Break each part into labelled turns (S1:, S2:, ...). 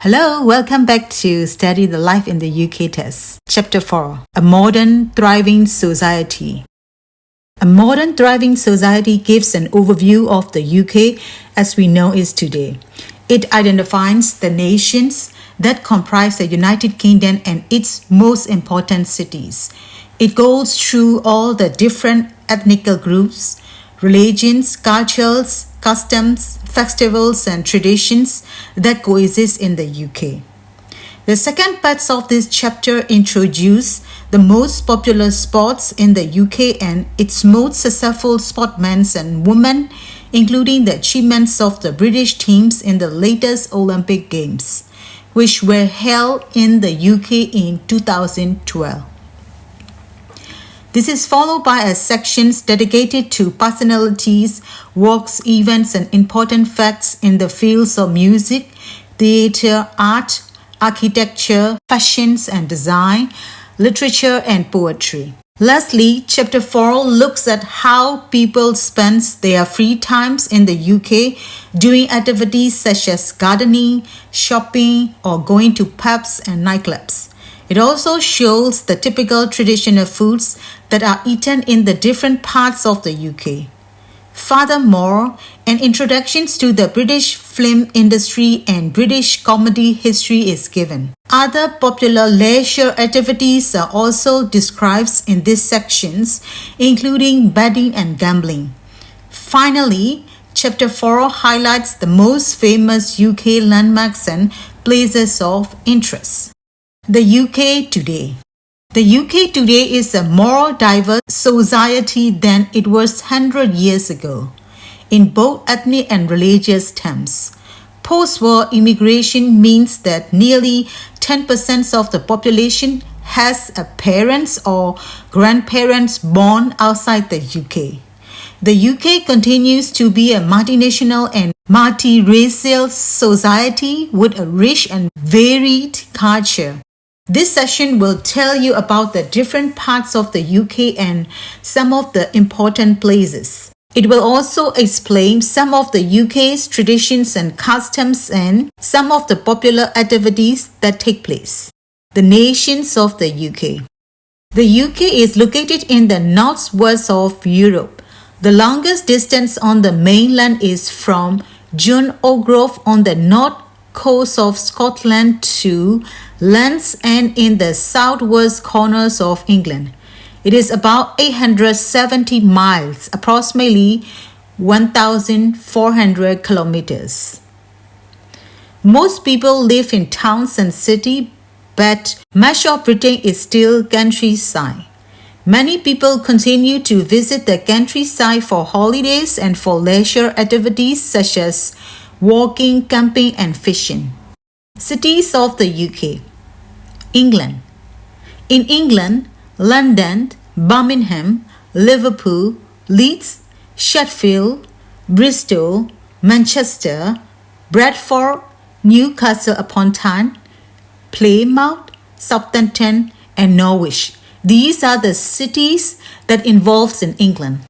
S1: Hello, welcome back to Study the Life in the UK test. Chapter 4, A Modern Thriving Society. A modern thriving society gives an overview of the UK as we know it today. It identifies the nations that comprise the United Kingdom and its most important cities. It goes through all the different ethnic groups, religions, cultures, customs, festivals, and traditions that coexist in the UK. The second part of this chapter introduces the most popular sports in the UK and its most successful sportsmen and women, including the achievements of the British teams in the latest Olympic Games, which were held in the UK in 2012. This is followed by a section dedicated to personalities, works, events, and important facts in the fields of music, theatre, art, architecture, fashions and design, literature, and poetry. Lastly, Chapter 4 looks at how people spend their free times in the UK doing activities such as gardening, shopping, or going to pubs and nightclubs. It also shows the typical traditional foods that are eaten in the different parts of the UK. Furthermore, an introduction to the British film industry and British comedy history is given. Other popular leisure activities are also described in these sections, including betting and gambling. Finally, Chapter 4 highlights the most famous UK landmarks and places of interest. The UK today. The UK today is a more diverse society than it was 100 years ago, in both ethnic and religious terms. Post-war immigration means that nearly 10% of the population has a parents or grandparents born outside the UK. The UK continues to be a multinational and multiracial society with a rich and varied culture. This session will tell you about the different parts of the UK and some of the important places. It will also explain some of the UK's traditions and customs and some of the popular activities that take place. The nations of the UK. The UK is located in the northwest of Europe. The longest distance on the mainland is from John O'Grove on the north coast of Scotland to Land's End in the southwest corners of England. It is about 870 miles, approximately 1,400 kilometers. Most people live in towns and cities, but much of Britain is still countryside. Many people continue to visit the countryside for holidays and for leisure activities such as walking, camping, and fishing. Cities of the UK. England. In England, London, Birmingham, Liverpool, Leeds, Sheffield, Bristol, Manchester, Bradford, Newcastle upon Tyne, Plymouth, Southampton, and Norwich. These are the cities that involves in England.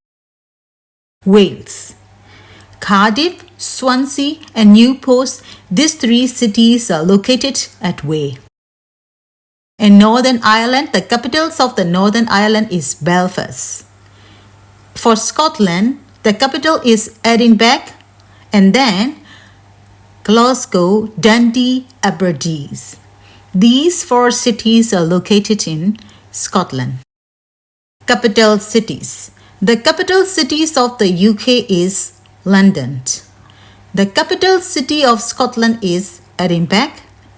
S1: Wales. Cardiff, Swansea, and Newport, these three cities are located at Way. In Northern Ireland, the capital of the Northern Ireland is Belfast. For Scotland, the capital is Edinburgh, and then Glasgow, Dundee, Aberdeen. These four cities are located in Scotland. Capital cities. The capital cities of the UK is London. The capital city of Scotland is Edinburgh,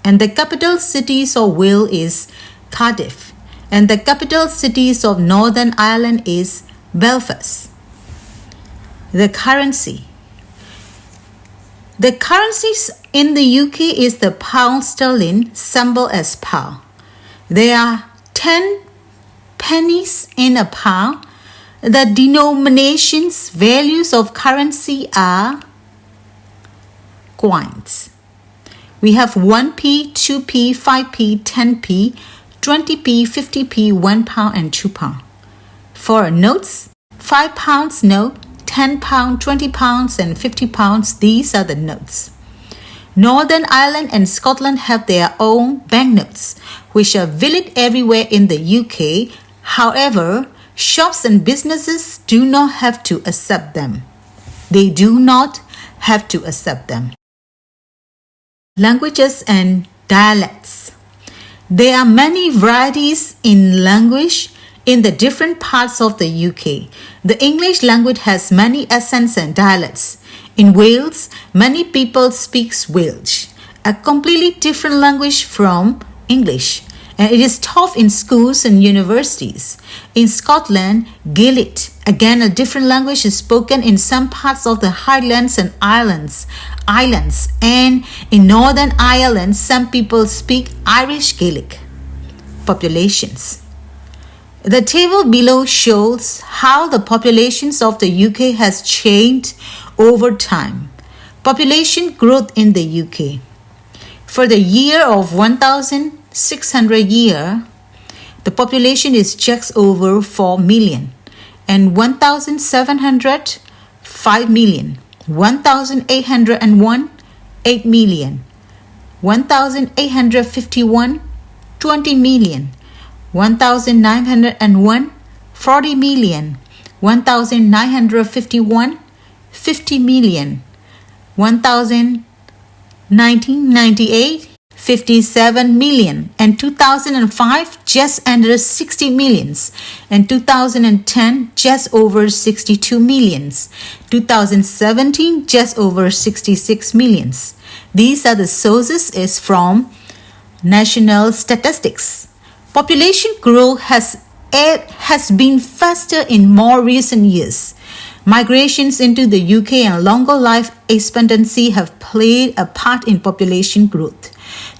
S1: and the capital cities of Wales is Cardiff, and the capital cities of Northern Ireland is Belfast. The currency. The currencies in the UK is the pound sterling, symbol as pound. There are 10 pennies in a pound. The denominations values of currency are coins. We have 1p, 2p, 5p, 10p, 20p, 50p, £1 and £2. For notes, £5 note, £10, £20 and £50, these are the notes. Northern Ireland and Scotland have their own banknotes, which are valid everywhere in the UK. However, shops and businesses do not have to accept them. They do not have to accept them. Languages and dialects. There are many varieties in language in the different parts of the UK. The English language has many accents and dialects. In Wales, many people speak Welsh, a completely different language from English, and it is taught in schools and universities. In Scotland, Gaelic, again a different language, is spoken in some parts of the Highlands and Islands, and in Northern Ireland, some people speak Irish Gaelic. Populations. The table below shows how the populations of the UK has changed over time. Population growth in the UK. For the year of 1600 year, the population is just over 4 million, and 1700, 5 million, 1801, 8 million, 1851, 20 million, 1901, 40 million, 1951, 50 million, 1998, 57 million, and 2005 just under 60 millions, and 2010 just over 62 millions, 2017 just over 66 millions. These are the sources is from National Statistics. Population growth has been faster in more recent years. Migrations into the UK and longer life expectancy have played a part in population growth.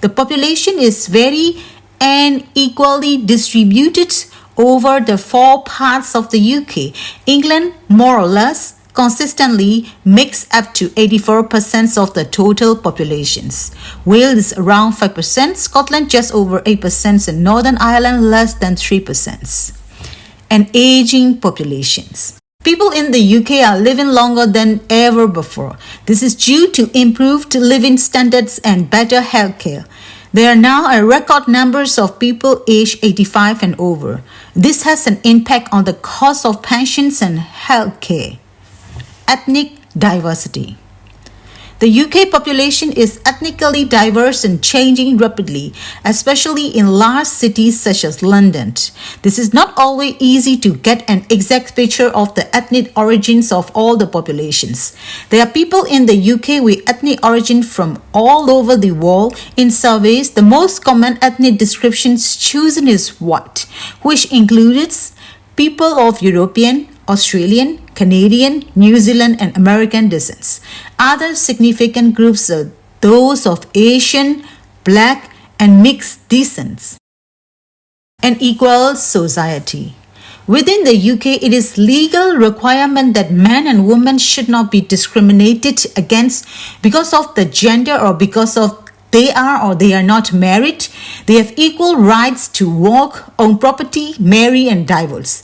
S1: The population is very and equally distributed over the 4 parts of the UK. England, more or less, consistently makes up to 84% of the total populations. Wales around 5%, Scotland just over 8%, and Northern Ireland less than 3%. And aging populations. People in the UK are living longer than ever before. This is due to improved living standards and better healthcare. There are now a record numbers of people aged 85 and over. This has an impact on the cost of pensions and healthcare. Ethnic diversity. The UK population is ethnically diverse and changing rapidly, especially in large cities such as London. This is not always easy to get an exact picture of the ethnic origins of all the populations. There are people in the UK with ethnic origin from all over the world. In surveys, the most common ethnic descriptions chosen is white, which includes people of European, Australian, Canadian, New Zealand, and American descent. Other significant groups are those of Asian, Black, and mixed descents. An equal society. Within the UK, it is legal requirement that men and women should not be discriminated against because of the gender or because of they are or they are not married. They have equal rights to work, own property, marry, and divorce.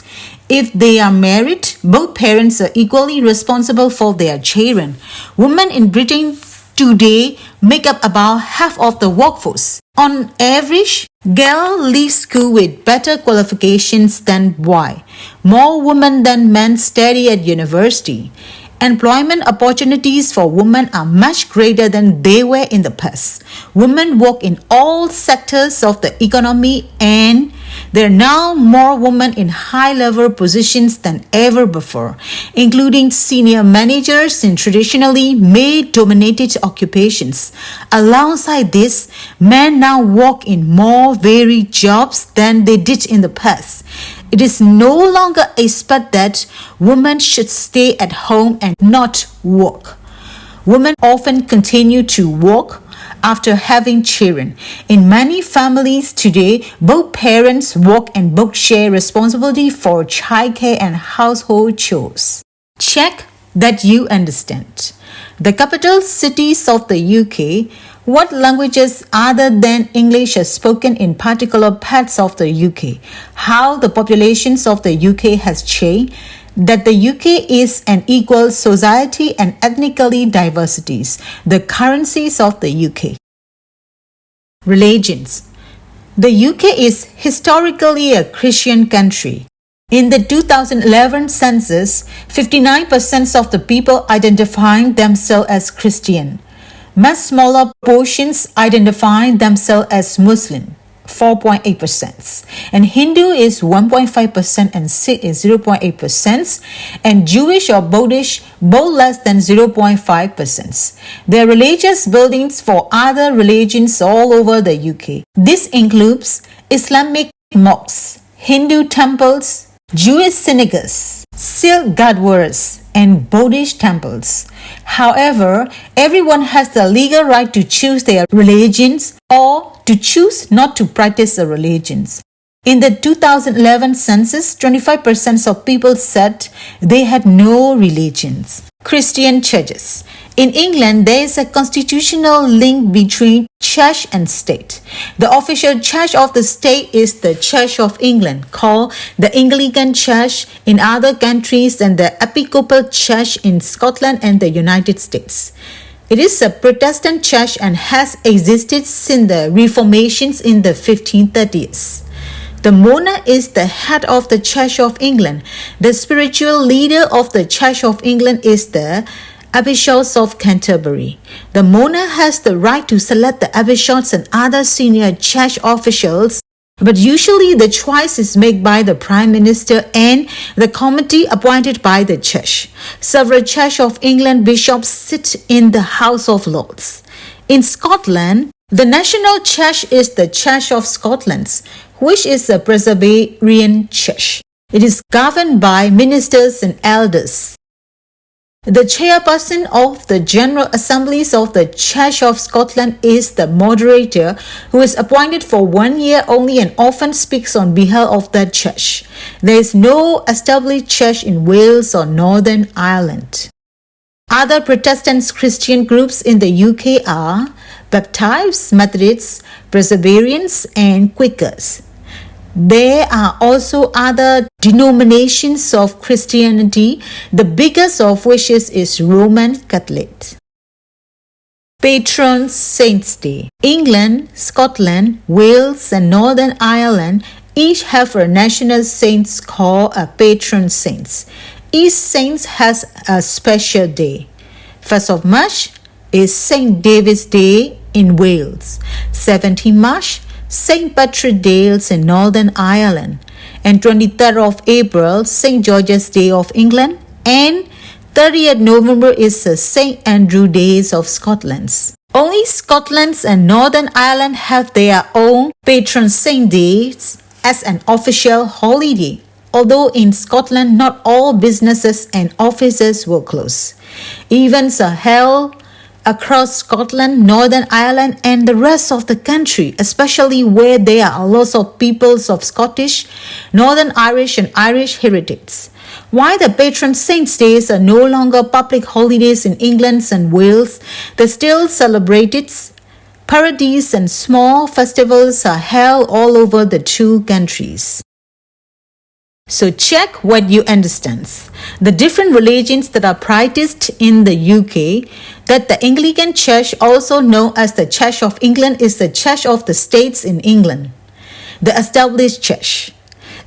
S1: If they are married, both parents are equally responsible for their children. Women in Britain today make up about half of the workforce. On average, girls leave school with better qualifications than boys. More women than men study at university. Employment opportunities for women are much greater than they were in the past. Women work in all sectors of the economy, and there are now more women in high-level positions than ever before, including senior managers in traditionally male-dominated occupations. Alongside this, men now work in more varied jobs than they did in the past. It is no longer expected that women should stay at home and not work. Women often continue to work after having children. In many families today, both parents work and both share responsibility for childcare and household chores. Check that you understand. The capital cities of the UK. What languages other than English are spoken in particular parts of the UK? How the populations of the UK has changed? that the UK is an equal society and ethnically diversities, the currencies of the UK. Religions. The UK is historically a Christian country. In the 2011 census, 59% of the people identifying themselves as Christian. Much smaller portions identifying themselves as Muslim, 4.8%, and Hindu is 1.5% and Sikh is 0.8%, and Jewish or Buddhist both less than 0.5%. There are religious buildings for other religions all over the UK. This includes Islamic mosques, Hindu temples, Jewish synagogues, Sikh gurdwaras, and Buddhist temples. However, everyone has the legal right to choose their religions or to choose not to practice the religions. In the 2011 census, 25% of people said they had no religions. Christian churches. In England, there is a constitutional link between church and state. The official church of the state is the Church of England, called the Anglican Church in other countries and the Episcopal Church in Scotland and the United States. It is a Protestant church and has existed since the Reformations in the 1530s. The monarch is the head of the Church of England. The spiritual leader of the Church of England is the Archbishop of Canterbury. The monarch has the right to select the archbishops and other senior church officials, but usually the choice is made by the Prime Minister and the committee appointed by the church. Several Church of England bishops sit in the House of Lords. In Scotland, the national church is the Church of Scotland, which is a Presbyterian church. It is governed by ministers and elders. The chairperson of the General Assemblies of the Church of Scotland is the moderator, who is appointed for 1 year only and often speaks on behalf of that church. There is no established church in Wales or Northern Ireland. Other Protestant Christian groups in the UK are Baptists, Methodists, Presbyterians, and Quakers. There are also other denominations of Christianity, the biggest of which is Roman Catholic. Patron Saints Day. England, Scotland, Wales, and Northern Ireland each have a national saint called a Patron Saints. Each saint has a special day. 1st of March is St. David's Day in Wales. 17th March, St. Patrick's Day in Northern Ireland, and 23rd of April, St. George's Day of England, and 30th November is St. Andrew Days of Scotland. Only Scotland and Northern Ireland have their own Patron Saint Days as an official holiday, although in Scotland not all businesses and offices will close. Events are held across Scotland, Northern Ireland, and the rest of the country, especially where there are lots of peoples of Scottish, Northern Irish, and Irish heritage. While the Patron Saints' Days are no longer public holidays in England and Wales, they still celebrated. Parades and small festivals are held all over the two countries. So check what you understand. The different religions that are practiced in the UK, that the Anglican Church, also known as the Church of England, is the Church of the States in England, the established church.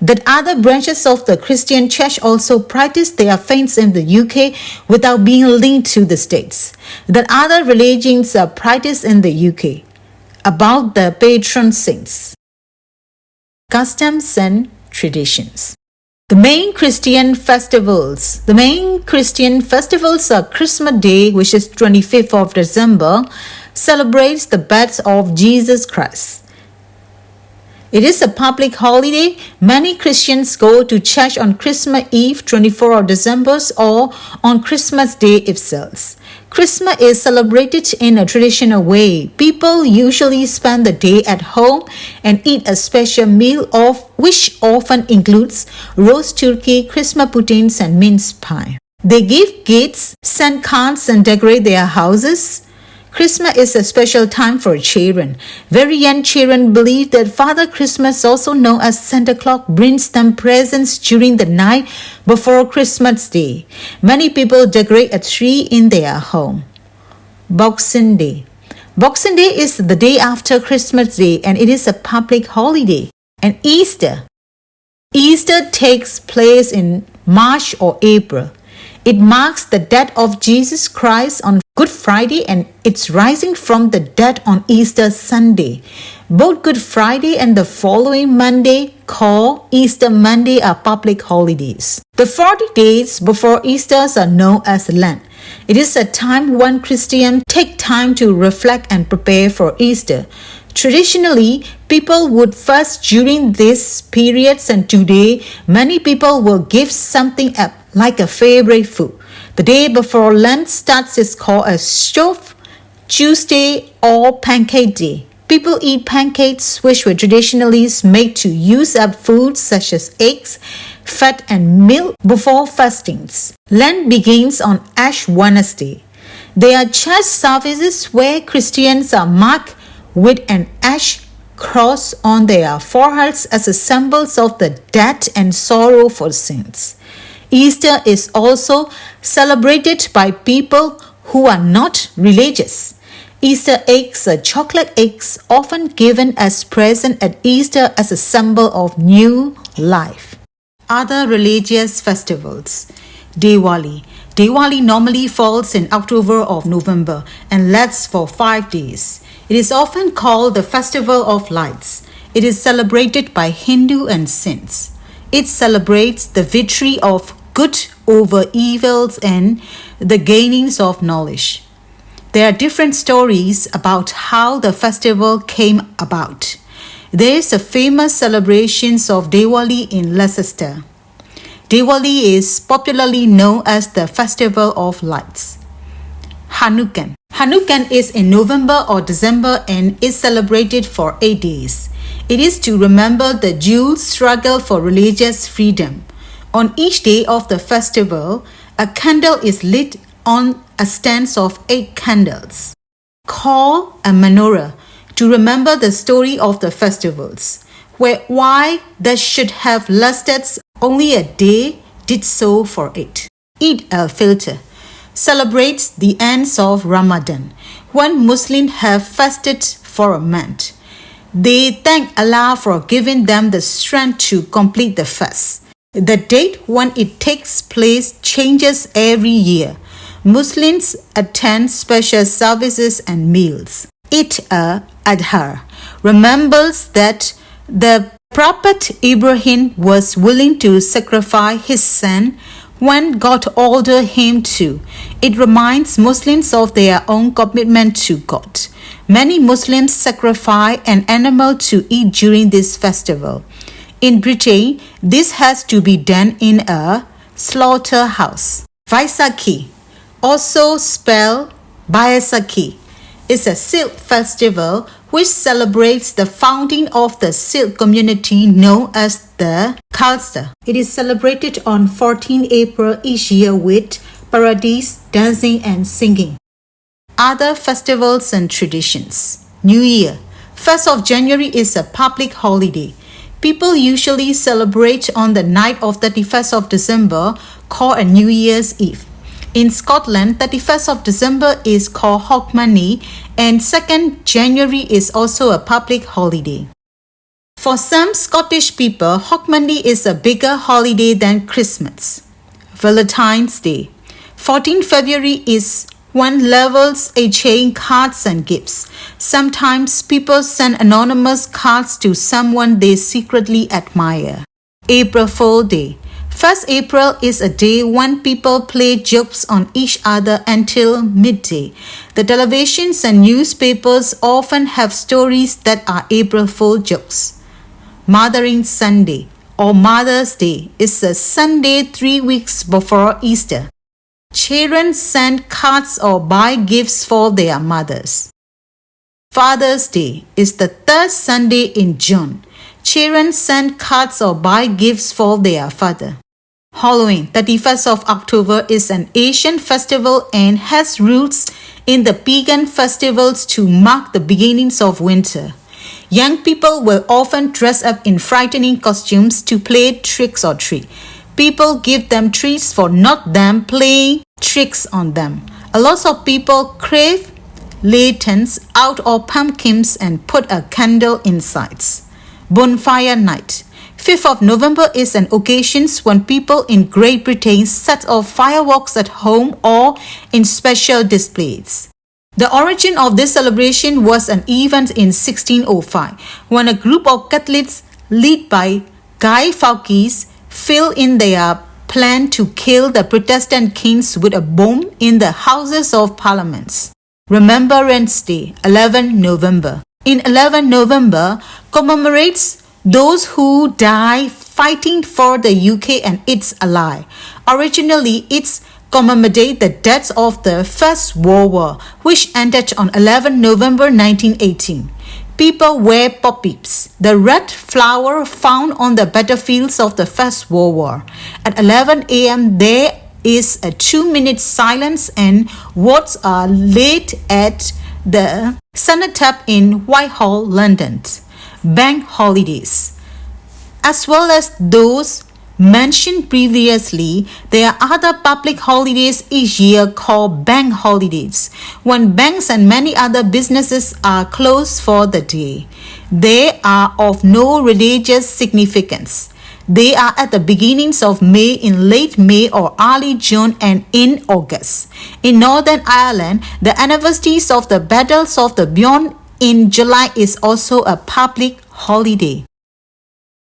S1: That other branches of the Christian Church also practice their faiths in the UK without being linked to the States. That other religions are practiced in the UK. About the patron saints. Customs and traditions. The main Christian festivals are Christmas Day, which is 25th of December, celebrates the birth of Jesus Christ. It is a public holiday. Many Christians go to church on Christmas Eve, 24th of December, or on Christmas Day itself. Christmas is celebrated in a traditional way. People usually spend the day at home and eat a special meal, which often includes roast turkey, Christmas puddings, and mince pie. They give gifts, send cards, and decorate their houses. Christmas is a special time for children. Very young children believe that Father Christmas, also known as Santa Claus, brings them presents during the night before Christmas Day. Many people decorate a tree in their home. Boxing Day. Boxing Day is the day after Christmas Day and it is a public holiday. And Easter. Easter takes place in March or April. It marks the death of Jesus Christ on Good Friday and its rising from the dead on Easter Sunday. Both Good Friday and the following Monday, called Easter Monday, are public holidays. The 40 days before Easter are known as Lent. It is a time when Christians take time to reflect and prepare for Easter. Traditionally, people would fast during these periods, and today, many people will give something up, like a favorite food. The day before Lent starts is called a Shrove Tuesday or Pancake Day. People eat pancakes, which were traditionally made to use up foods such as eggs, fat, and milk before fastings. Lent begins on Ash Wednesday. There are church services where Christians are marked with an ash cross on their foreheads as a symbol of the death and sorrow for sins. Easter is also celebrated by people who are not religious. Easter eggs are chocolate eggs often given as present at Easter as a symbol of new life. Other religious festivals. Diwali. Diwali normally falls in October or November and lasts for 5 days. It is often called the Festival of Lights. It is celebrated by Hindu and Sikhs. It celebrates the victory of good over evils and the gainings of knowledge. There are different stories about how the festival came about. There is a famous celebration of Diwali in Leicester. Diwali is popularly known as the Festival of Lights. Hanukkah. Hanukkah is in November or December and is celebrated for 8 days. It is to remember the Jews' struggle for religious freedom. On each day of the festival, a candle is lit on a stand of 8 candles, called a menorah, to remember the story of the festivals, why that should have lasted only a day did so for it. Eid al-Fitr celebrates the end of Ramadan, when Muslims have fasted for a month. They thank Allah for giving them the strength to complete the fast. The date when it takes place changes every year. Muslims attend special services and meals. Eid al-Adha remembers that the Prophet Ibrahim was willing to sacrifice his son when God ordered him to. It reminds Muslims of their own commitment to God. Many Muslims sacrifice an animal to eat during this festival. In Britain, this has to be done in a slaughterhouse. Vaisakhi, also spelled Baisakhi, is a silk festival which celebrates the founding of the silk community known as the Khalsa. It is celebrated on 14 April each year with parades, dancing, and singing. Other festivals and traditions. New Year. 1st of January is a public holiday. People usually celebrate on the night of 31st of December, called a New Year's Eve. In Scotland, 31st of December is called Hogmanay, and 2nd January is also a public holiday. For some Scottish people, Hogmanay is a bigger holiday than Christmas. Valentine's Day. 14 February is when lovers exchange cards and gifts. Sometimes people send anonymous cards to someone they secretly admire. April Fool's Day. 1st April is a day when people play jokes on each other until midday. The televisions and newspapers often have stories that are April Fool jokes. Mothering Sunday or Mother's Day is a Sunday 3 weeks before Easter. Children send cards or buy gifts for their mothers. Father's Day is the 3rd Sunday in June. Children send cards or buy gifts for their father. Halloween, 31st of October, is an Asian festival and has roots in the pagan festivals to mark the beginnings of winter. Young people will often dress up in frightening costumes to play tricks or treat. People give them treats for not them playing tricks on them. A lot of people crave lanterns out of pumpkins and put a candle inside. Bonfire night. 5th of November is an occasion when people in Great Britain set off fireworks at home or in special displays. The origin of this celebration was an event in 1605 when a group of Catholics led by Guy Fawkes failed in their plan to kill the Protestant kings with a bomb in the Houses of Parliament. Remembrance Day, 11 November. In 11 November commemorates those who die fighting for the UK and its ally. Originally, it's commemorate the deaths of the First World War, which ended on 11 November 1918. People wear poppies, the red flower found on the battlefields of the First World War. At 11 a.m., there is a 2-minute silence and votes are laid at the Cenotaph in Whitehall, London. Bank holidays. As well as those mentioned previously, there are other public holidays each year called bank holidays, when banks and many other businesses are closed for the day. They are of no religious significance. They are at the beginnings of May, in late May or early June, and in August. In Northern Ireland, the anniversaries of the battles of the Boyne in July is also a public holiday.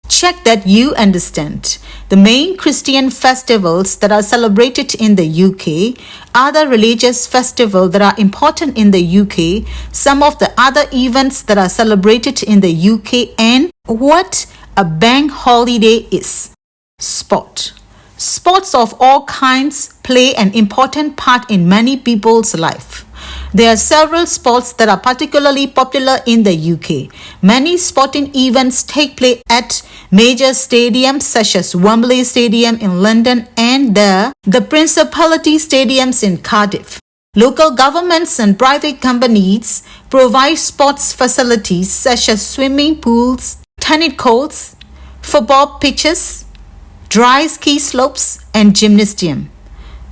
S1: Check that you understand. The main Christian festivals that are celebrated in the UK, other religious festivals that are important in the UK, some of the other events that are celebrated in the UK, and what a bank holiday is. Sport. Sports of all kinds play an important part in many people's life. There are several sports that are particularly popular in the UK. Many sporting events take place at major stadiums such as Wembley Stadium in London and the Principality Stadiums in Cardiff. Local governments and private companies provide sports facilities such as swimming pools, tennis courts, football pitches, dry ski slopes, and gymnasium.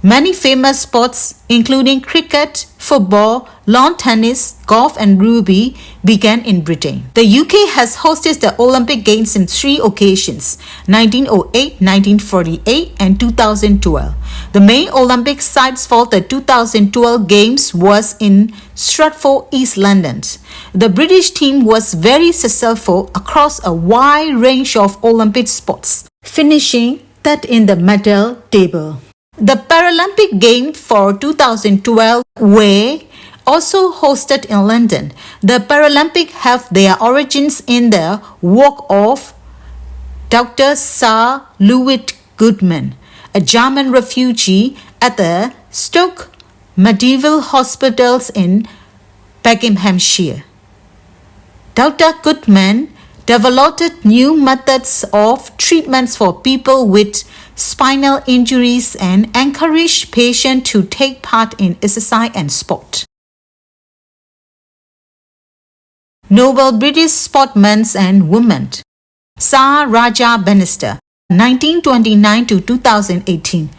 S1: Many famous sports, including cricket, football, lawn tennis, golf, and rugby, began in Britain. The UK has hosted the Olympic Games in 3 occasions: 1908, 1948, and 2012. The main Olympic sites for the 2012 Games was in Stratford, East London. The British team was very successful across a wide range of Olympic sports, finishing third in the medal table. The Paralympic Games for 2012 were also hosted in London. The Paralympics have their origins in the work of Dr. Sir Louis Goodman, a German refugee at the Stoke Medieval Hospitals in Buckinghamshire. Dr. Goodman developed new methods of treatments for people with spinal injuries and encouraged patients to take part in exercise and sport. Noble British sportsmen and women. Sir Raja Bannister, 1929 to 2018,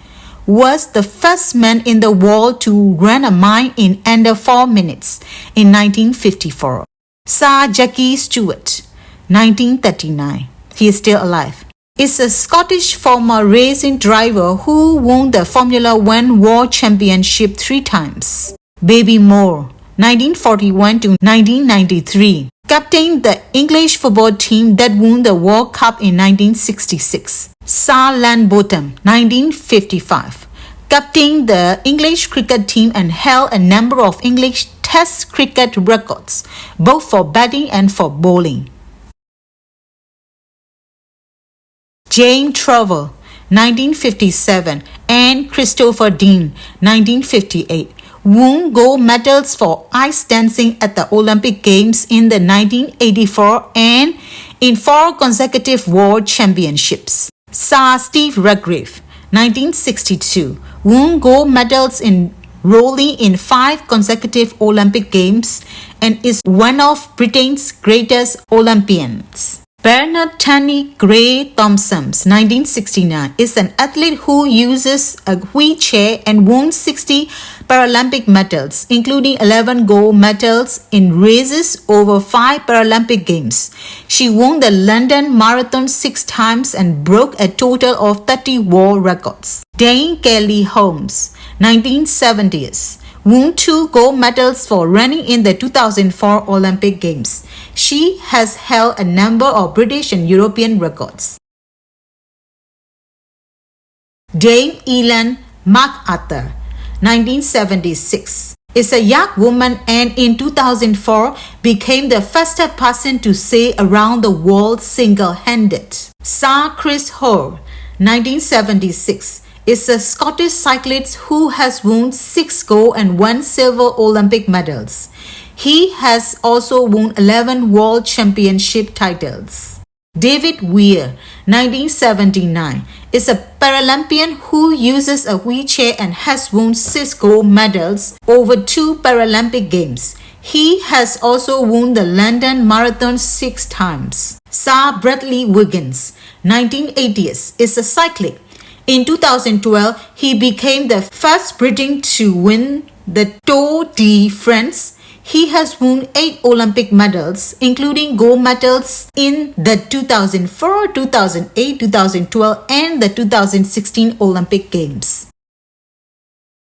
S1: was the first man in the world to run a mile in under 4 minutes in 1954. Sir Jackie Stewart, 1939. He is still alive. Is a Scottish former racing driver who won the Formula One World Championship 3 times. Baby Moore, 1941 to 1993. Captained the English football team that won the World Cup in 1966. Sir Landbottom, 1955. Captained the English cricket team and held a number of English Test cricket records, both for batting and for bowling. Jane Travell, 1957, and Christopher Dean, 1958, won gold medals for ice dancing at the Olympic Games in the 1984 and in 4 consecutive World Championships. Sir Steve Redgrave, 1962, won gold medals in rolling in 5 consecutive Olympic Games, and is one of Britain's greatest Olympians. Bernard Tanny Gray Thompson, 1969, is an athlete who uses a wheelchair and won 60 Paralympic medals, including 11 gold medals in races over 5 Paralympic Games. She won the London Marathon 6 times and broke a total of 30 world records. Dame Kelly Holmes, 1970s, won 2 gold medals for running in the 2004 Olympic Games. She has held a number of British and European records. Dame Ellen MacArthur, 1976, is a young woman and in 2004 became the fastest person to sail around the world single-handed. Sir Chris Hoare, 1976, is a Scottish cyclist who has won 6 gold and 1 silver Olympic medals. He has also won 11 World Championship titles. David Weir, 1979, is a Paralympian who uses a wheelchair and has won 6 gold medals over 2 Paralympic Games. He has also won the London Marathon 6 times. Sir Bradley Wiggins, 1980s, is a cyclist. In 2012, he became the first Briton to win the Tour de France. He has won 8 Olympic medals, including gold medals in the 2004, 2008, 2012, and the 2016 Olympic Games.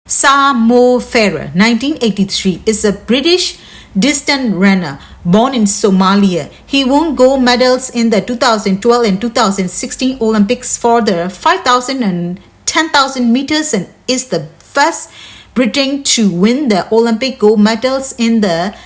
S1: Sir Mo Farah, 1983, is a British distance runner born in Somalia. He won gold medals in the 2012 and 2016 Olympics for the 5,000 and 10,000 meters and is the first Briton to win the Olympic gold medals in the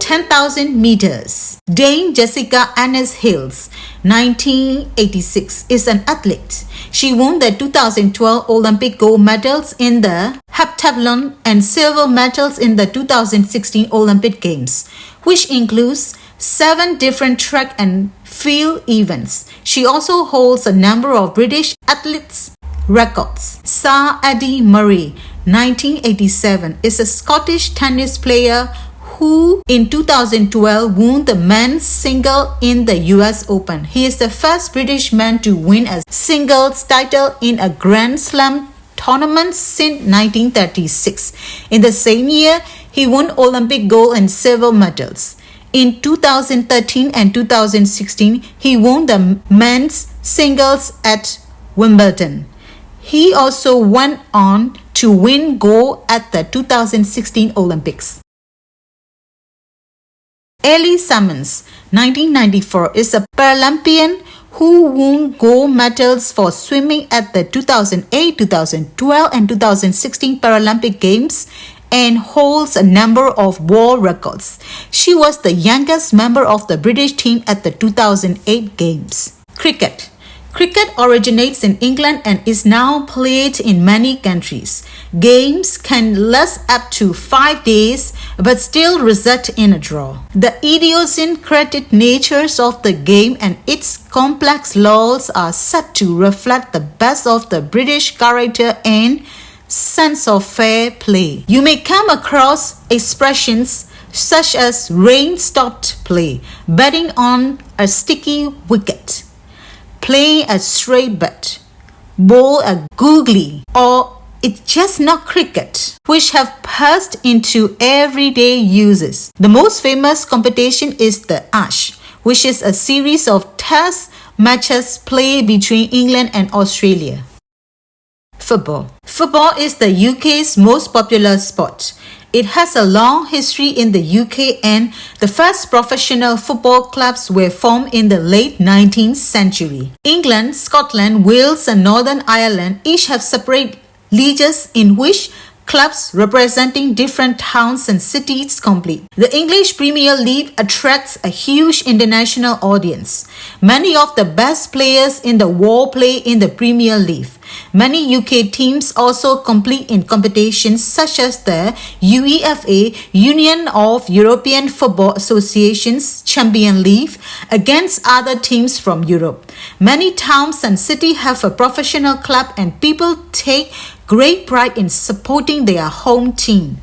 S1: 10,000 meters. Dame Jessica Annes Hills, 1986, is an athlete. She won the 2012 Olympic gold medals in the heptathlon and silver medals in the 2016 Olympic Games, which includes 7 different track and field events. She also holds a number of British athletes' records. Sir Eddie Murray, 1987, is a Scottish tennis player who in 2012 won the men's single in the US Open. He is the first British man to win a singles title in a Grand Slam tournament since 1936. In the same year, he won Olympic gold and silver medals. In 2013 and 2016, he won the men's singles at Wimbledon. He also went on to win gold at the 2016 Olympics. Ellie Salmons, 1994, is a Paralympian who won gold medals for swimming at the 2008, 2012, and 2016 Paralympic Games and holds a number of world records. She was the youngest member of the British team at the 2008 Games. Cricket. Cricket originates in England and is now played in many countries. Games can last up to 5 days but still result in a draw. The idiosyncratic natures of the game and its complex laws are set to reflect the best of the British character and sense of fair play. You may come across expressions such as rain-stopped play, betting on a sticky wicket, playing a straight bet, bowl a googly, or it's just not cricket, which have passed into everyday uses. The most famous competition is the Ashes, which is a series of test matches played between England and Australia. Football. Football is the UK's most popular sport. It has a long history in the UK and the first professional football clubs were formed in the late 19th century. England, Scotland, Wales and Northern Ireland each have separate leagues in which clubs representing different towns and cities compete. The English Premier League attracts a huge international audience. Many of the best players in the world play in the Premier League. Many UK teams also compete in competitions such as the UEFA, Union of European Football Associations Champions League, against other teams from Europe. Many towns and cities have a professional club and people take great pride in supporting their home team.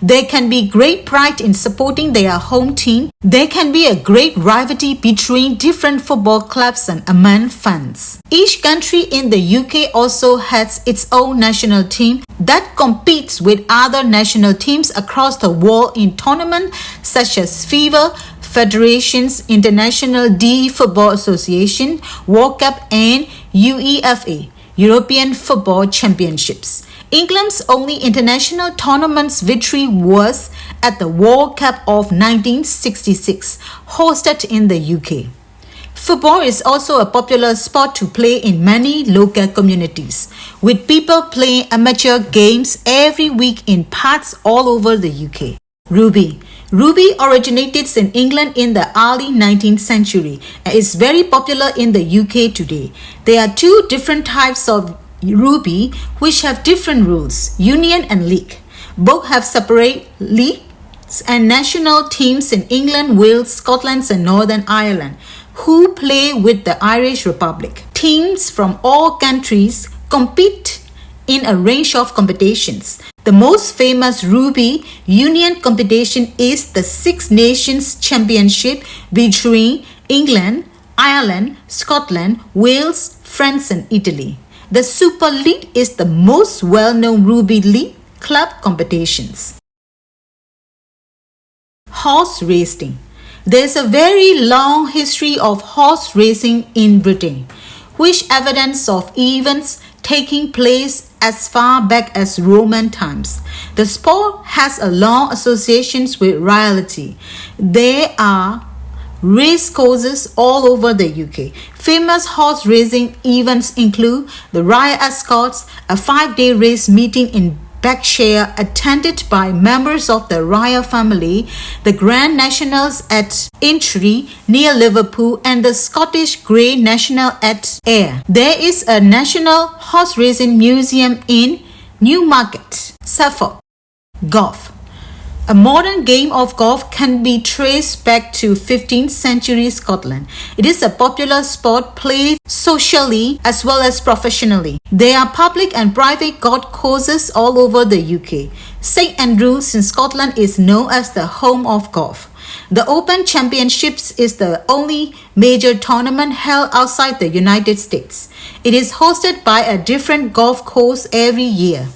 S1: There can be great pride in supporting their home team. There can be a great rivalry between different football clubs and among fans. Each country in the UK also has its own national team that competes with other national teams across the world in tournaments such as FIFA, Federations, International D Football Association, World Cup and UEFA, European Football Championships. England's only international tournament's victory was at the World Cup of 1966, hosted in the UK. Football is also a popular sport to play in many local communities, with people playing amateur games every week in parks all over the UK. Rugby. Rugby originated in England in the early 19th century and is very popular in the UK today. There are two different types of rugby which have different rules, union and league. Both have separate leagues and national teams in England, Wales, Scotland and Northern Ireland who play with the Irish Republic. Teams from all countries compete in a range of competitions. The most famous rugby union competition is the Six Nations Championship between England, Ireland, Scotland, Wales, France and Italy. The Super League is the most well-known rugby league club competitions. Horse racing. There is a very long history of horse racing in Britain, which evidence of events taking place as far back as Roman times. The sport has a long associations with royalty. There are race courses all over the UK. Famous horse racing events include the Royal Escorts, a 5-day race meeting in Berkshire attended by members of the royal family, the Grand Nationals at Aintree near Liverpool, and the Scottish Grey National at Ayr. There is a National Horse Racing Museum in Newmarket, Suffolk. Golf. A modern game of golf can be traced back to 15th century Scotland. It is a popular sport played socially as well as professionally. There are public and private golf courses all over the UK. St Andrews in Scotland is known as the home of golf. The Open Championships is the only major tournament held outside the United States. It is hosted by a different golf course every year.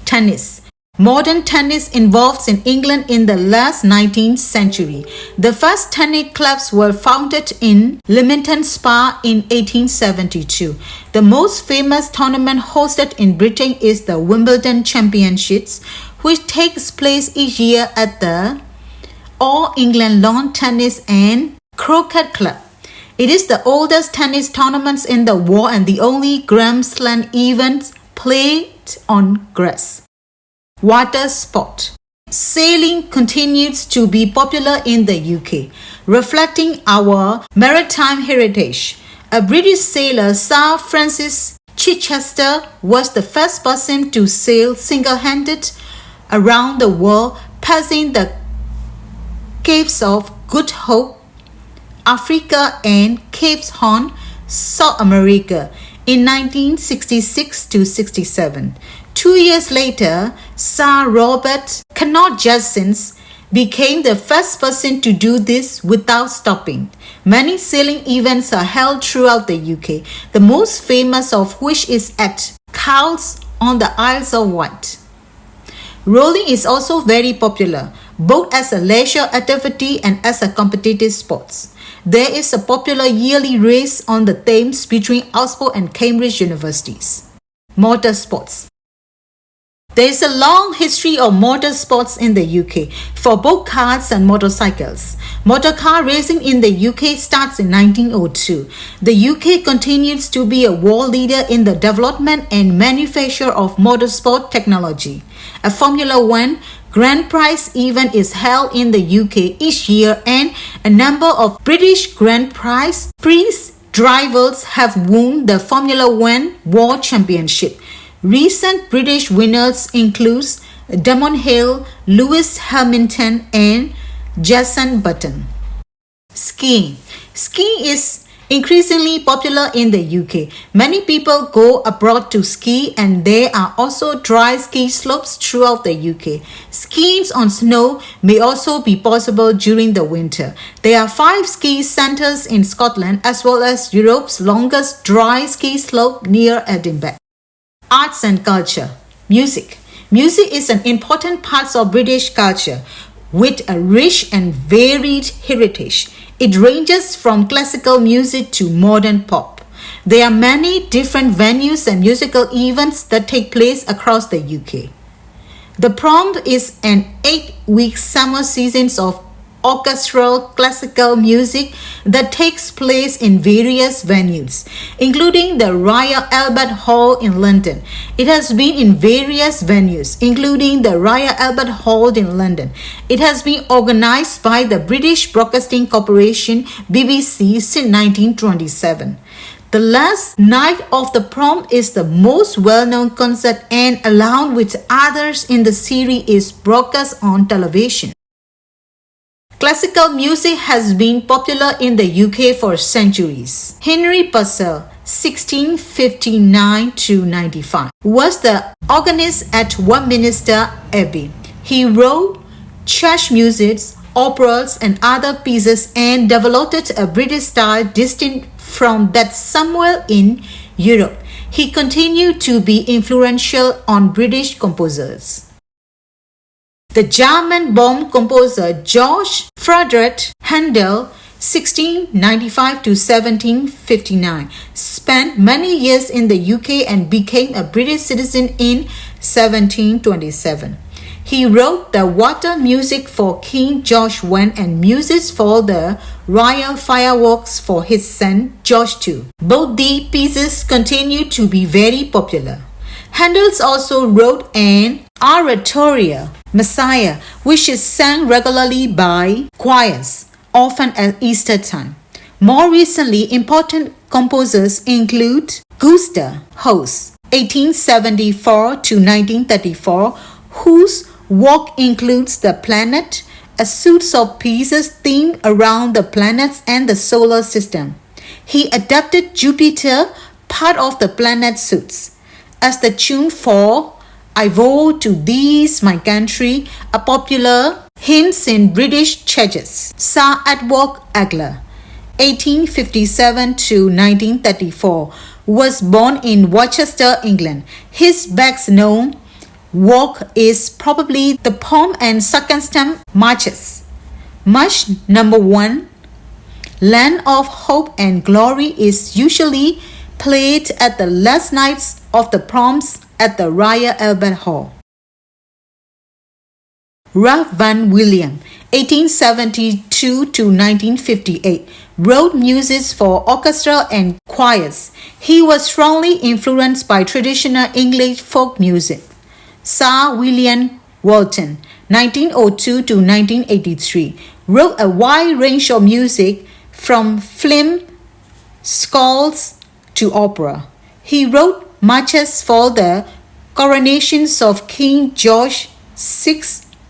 S1: Tennis. Modern tennis evolved in England in the last 19th century. The first tennis clubs were founded in Leamington Spa in 1872. The most famous tournament hosted in Britain is the Wimbledon Championships, which takes place each year at the All England Lawn Tennis and Croquet Club. It is the oldest tennis tournament in the world and the only Grand Slam event played on grass. Water sport. Sailing continues to be popular in the UK, reflecting our maritime heritage. A British sailor, Sir Francis Chichester, was the first person to sail single-handed around the world, passing the Capes of Good Hope, Africa and Cape Horn, South America in 1966-67. 2 years later, Sir Robert Cannot-Judsons became the first person to do this without stopping. Many sailing events are held throughout the UK, the most famous of which is at Cowes on the Isles of Wight. Rowing is also very popular, both as a leisure activity and as a competitive sport. There is a popular yearly race on the Thames between Oxford and Cambridge universities. Motorsports. There is a long history of motorsports in the UK for both cars and motorcycles. Motorcar racing in the UK starts in 1902. The UK continues to be a world leader in the development and manufacture of motorsport technology. A Formula One Grand Prix event is held in the UK each year, and a number of British Grand Prix drivers have won the Formula One World Championship. Recent British winners include Damon Hill, Lewis Hamilton and Jenson Button. Skiing. Skiing is Increasingly popular in the UK, many people go abroad to ski, and there are also dry ski slopes throughout the UK. Skiing on snow may also be possible during the winter. There are 5 ski centres in Scotland, as well as Europe's longest dry ski slope near Edinburgh. Arts and culture. Music. Music is an important part of British culture with a rich and varied heritage. It ranges from classical music to modern pop. There are many different venues and musical events that take place across the UK. The Prom is an 8-week summer season of orchestral classical music that takes place in various venues, including the Royal Albert Hall in London. It has been in various venues, including the Royal Albert Hall in London. It has been organized by the British Broadcasting Corporation, BBC, since 1927. The last night of the Prom is the most well-known concert, and along with others in the series is broadcast on television. Classical music has been popular in the UK for centuries. Henry Purcell, 1659-95, was the organist at Westminster Abbey. He wrote church music, operas, and other pieces, and developed a British style distinct from that somewhere in Europe. He continued to be influential on British composers. The German-born composer George Friedrich Handel, 1695-1759, spent many years in the UK and became a British citizen in 1727. He wrote the water music for King George I and music for the royal fireworks for his son George II. Both the pieces continue to be very popular. Handel also wrote an oratorio, Messiah, which is sung regularly by choirs, often at Easter time. More recently, important composers include Gustav Holst, 1874-1934, whose work includes The Planet, a suite of pieces themed around the planets and the solar system. He adapted Jupiter, part of the planet suites, as the tune for I Vow to Thee's My Country, a popular hymn in British churches. Sir Edward Elgar, 1857-1934, was born in Worcester, England. His best-known work is probably the Pomp and Circumstance Marches. March number 1, Land of Hope and Glory, is usually played at the last nights of the proms at the Royal Albert Hall. Ralph Vaughan Williams, 1872-1958, wrote music for orchestra and choirs. He was strongly influenced by traditional English folk music. Sir William Walton, 1902-1983, wrote a wide range of music from film scores to opera. He wrote marches for the coronations of King George VI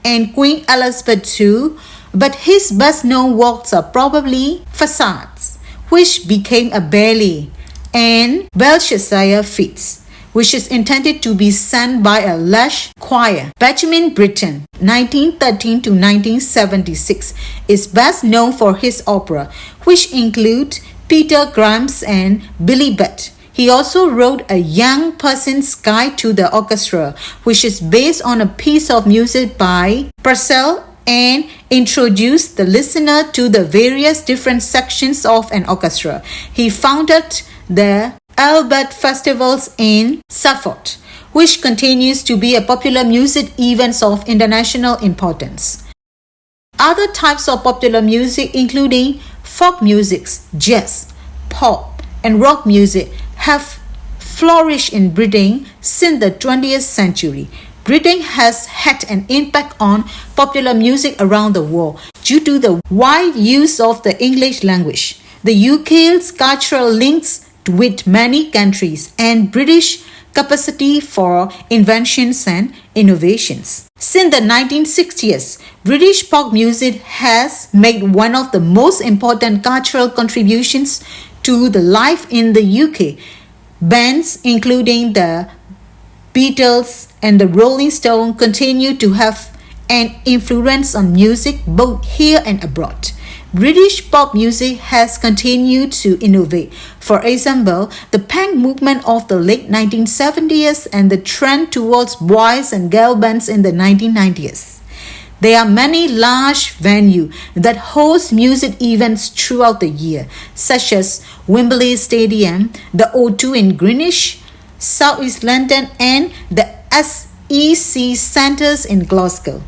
S1: and Queen Elizabeth II, but his best-known works are probably Facades, which became a ballet, and Belshazzar Feats, which is intended to be sung by a large choir. Benjamin Britten, 1913-1976, is best known for his opera, which include Peter Grimes and Billy Budd. He also wrote A Young Person's Guide to the Orchestra, which is based on a piece of music by Purcell and introduced the listener to the various different sections of an orchestra. He founded the Albert Festivals in Suffolk, which continues to be a popular music event of international importance. Other types of popular music, including folk music, jazz, pop, and rock music, have flourished in Britain since the 20th century. Britain has had an impact on popular music around the world due to the wide use of the English language, the UK's cultural links with many countries, and British capacity for inventions and innovations. Since the 1960s, British pop music has made one of the most important cultural contributions to the life in the UK. Bands including the Beatles and the Rolling Stones continue to have an influence on music both here and abroad. British pop music has continued to innovate. For example, the punk movement of the late 1970s and the trend towards boys and girl bands in the 1990s. There are many large venues that host music events throughout the year, such as Wembley Stadium, the O2 in Greenwich, South East London, and the SEC Centres in Glasgow.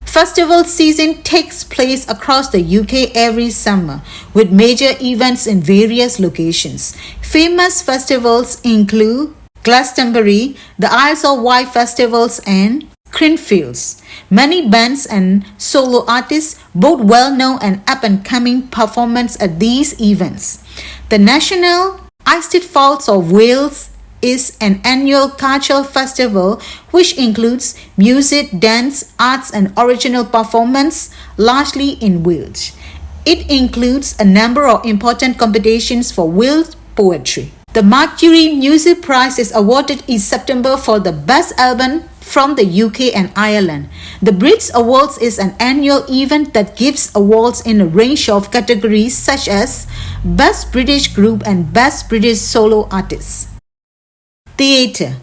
S1: Festival season takes place across the UK every summer, with major events in various locations. Famous festivals include Glastonbury, the Isles of Wight festivals, and Creamfields. Many bands and solo artists, both well-known and up-and-coming, performance at these events. The National Eisteddfod of Wales is an annual cultural festival which includes music, dance, arts and original performance, largely in Wales. It includes a number of important competitions for Welsh poetry. The Mercury Music Prize is awarded in September for the best album from the UK and Ireland. The Brits Awards is an annual event that gives awards in a range of categories such as Best British Group and Best British Solo Artist. Theatre.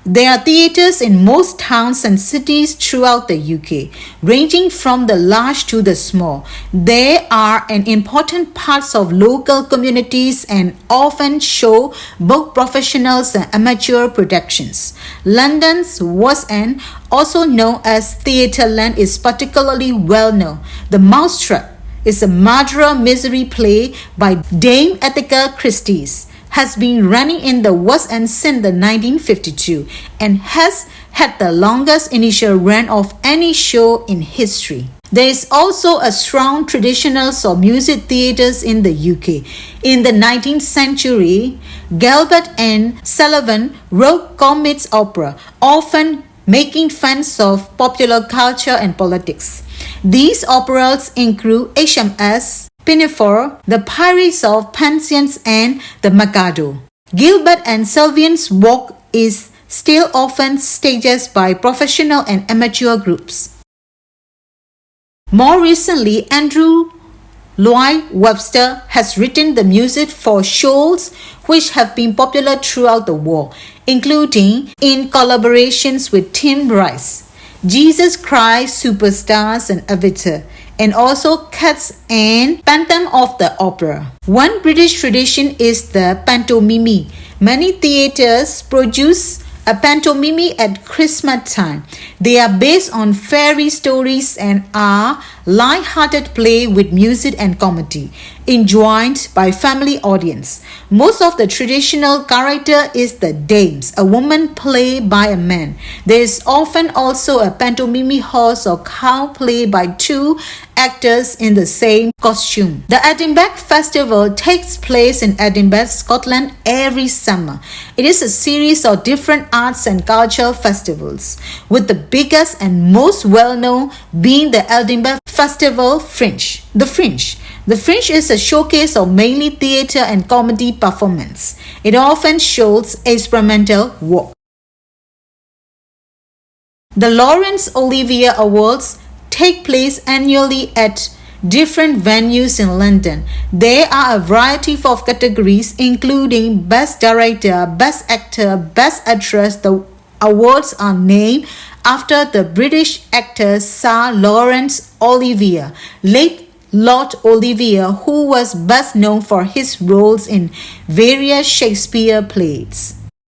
S1: There are theatres in most towns and cities throughout the UK, ranging from the large to the small. They are an important part of local communities and often show both professionals and amateur productions. London's West End, also known as Theatreland, is particularly well known. The Mousetrap is a murder mystery play by Dame Agatha Christie, has been running in the West End since the 1952 and has had the longest initial run of any show in history. There is also a strong tradition of music theatres in the UK. In the 19th century, Gilbert and Sullivan wrote comic opera, often making fun of popular culture and politics. These operas include HMS Pinafore, The Pirates of Penzance, and The Mikado. Gilbert and Sullivan's work is still often staged by professional and amateur groups. More recently, Andrew Lloyd Webster has written the music for shows which have been popular throughout the world, including in collaborations with Tim Rice, Jesus Christ Superstars and Avatar, and also Cats and Phantom of the Opera. One British tradition is the pantomime. Many theatres produce a pantomime at Christmas time. They are based on fairy stories and are light-hearted play with music and comedy, enjoyed by family audience. Most of the traditional character is the dames, a woman played by a man. There is often also a pantomime horse or cow played by two actors in the same costume. The Edinburgh Festival takes place in Edinburgh, Scotland every summer. It is a series of different arts and cultural festivals, with the biggest and most well-known being the Edinburgh Festival Fringe. The Fringe is a showcase of mainly theatre and comedy performance. It often shows experimental work. The Laurence Olivier Awards take place annually at different venues in London. There are a variety of categories including Best Director, Best Actor, Best Actress. The awards are named after the British actor Sir Laurence Olivier, late Lord Olivier, who was best known for his roles in various Shakespeare plays.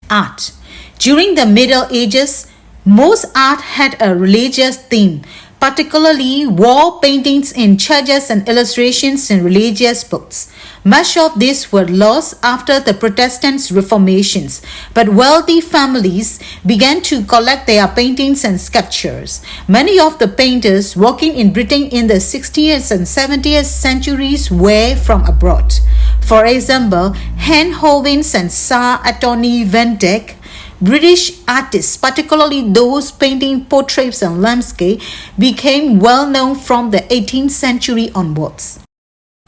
S1: Art. During the Middle Ages, most art had a religious theme, particularly wall paintings in churches and illustrations in religious books. Much of these were lost after the Protestant Reformations, but wealthy families began to collect their paintings and sculptures. Many of the painters working in Britain in the 16th and 17th centuries were from abroad. For example, Hen Hovins and Sir Anthony van Dyck, British artists, particularly those painting portraits and landscape, became well known from the 18th century onwards.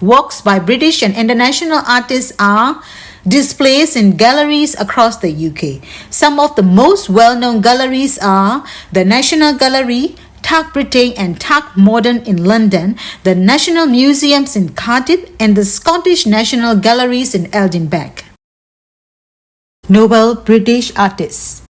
S1: Works by British and international artists are displayed in galleries across the UK. Some of the most well-known galleries are the National Gallery, Tat Britain and Tat Modern in London, the National Museums in Cardiff, and the Scottish National Galleries in Edinburgh. Nobel British artists.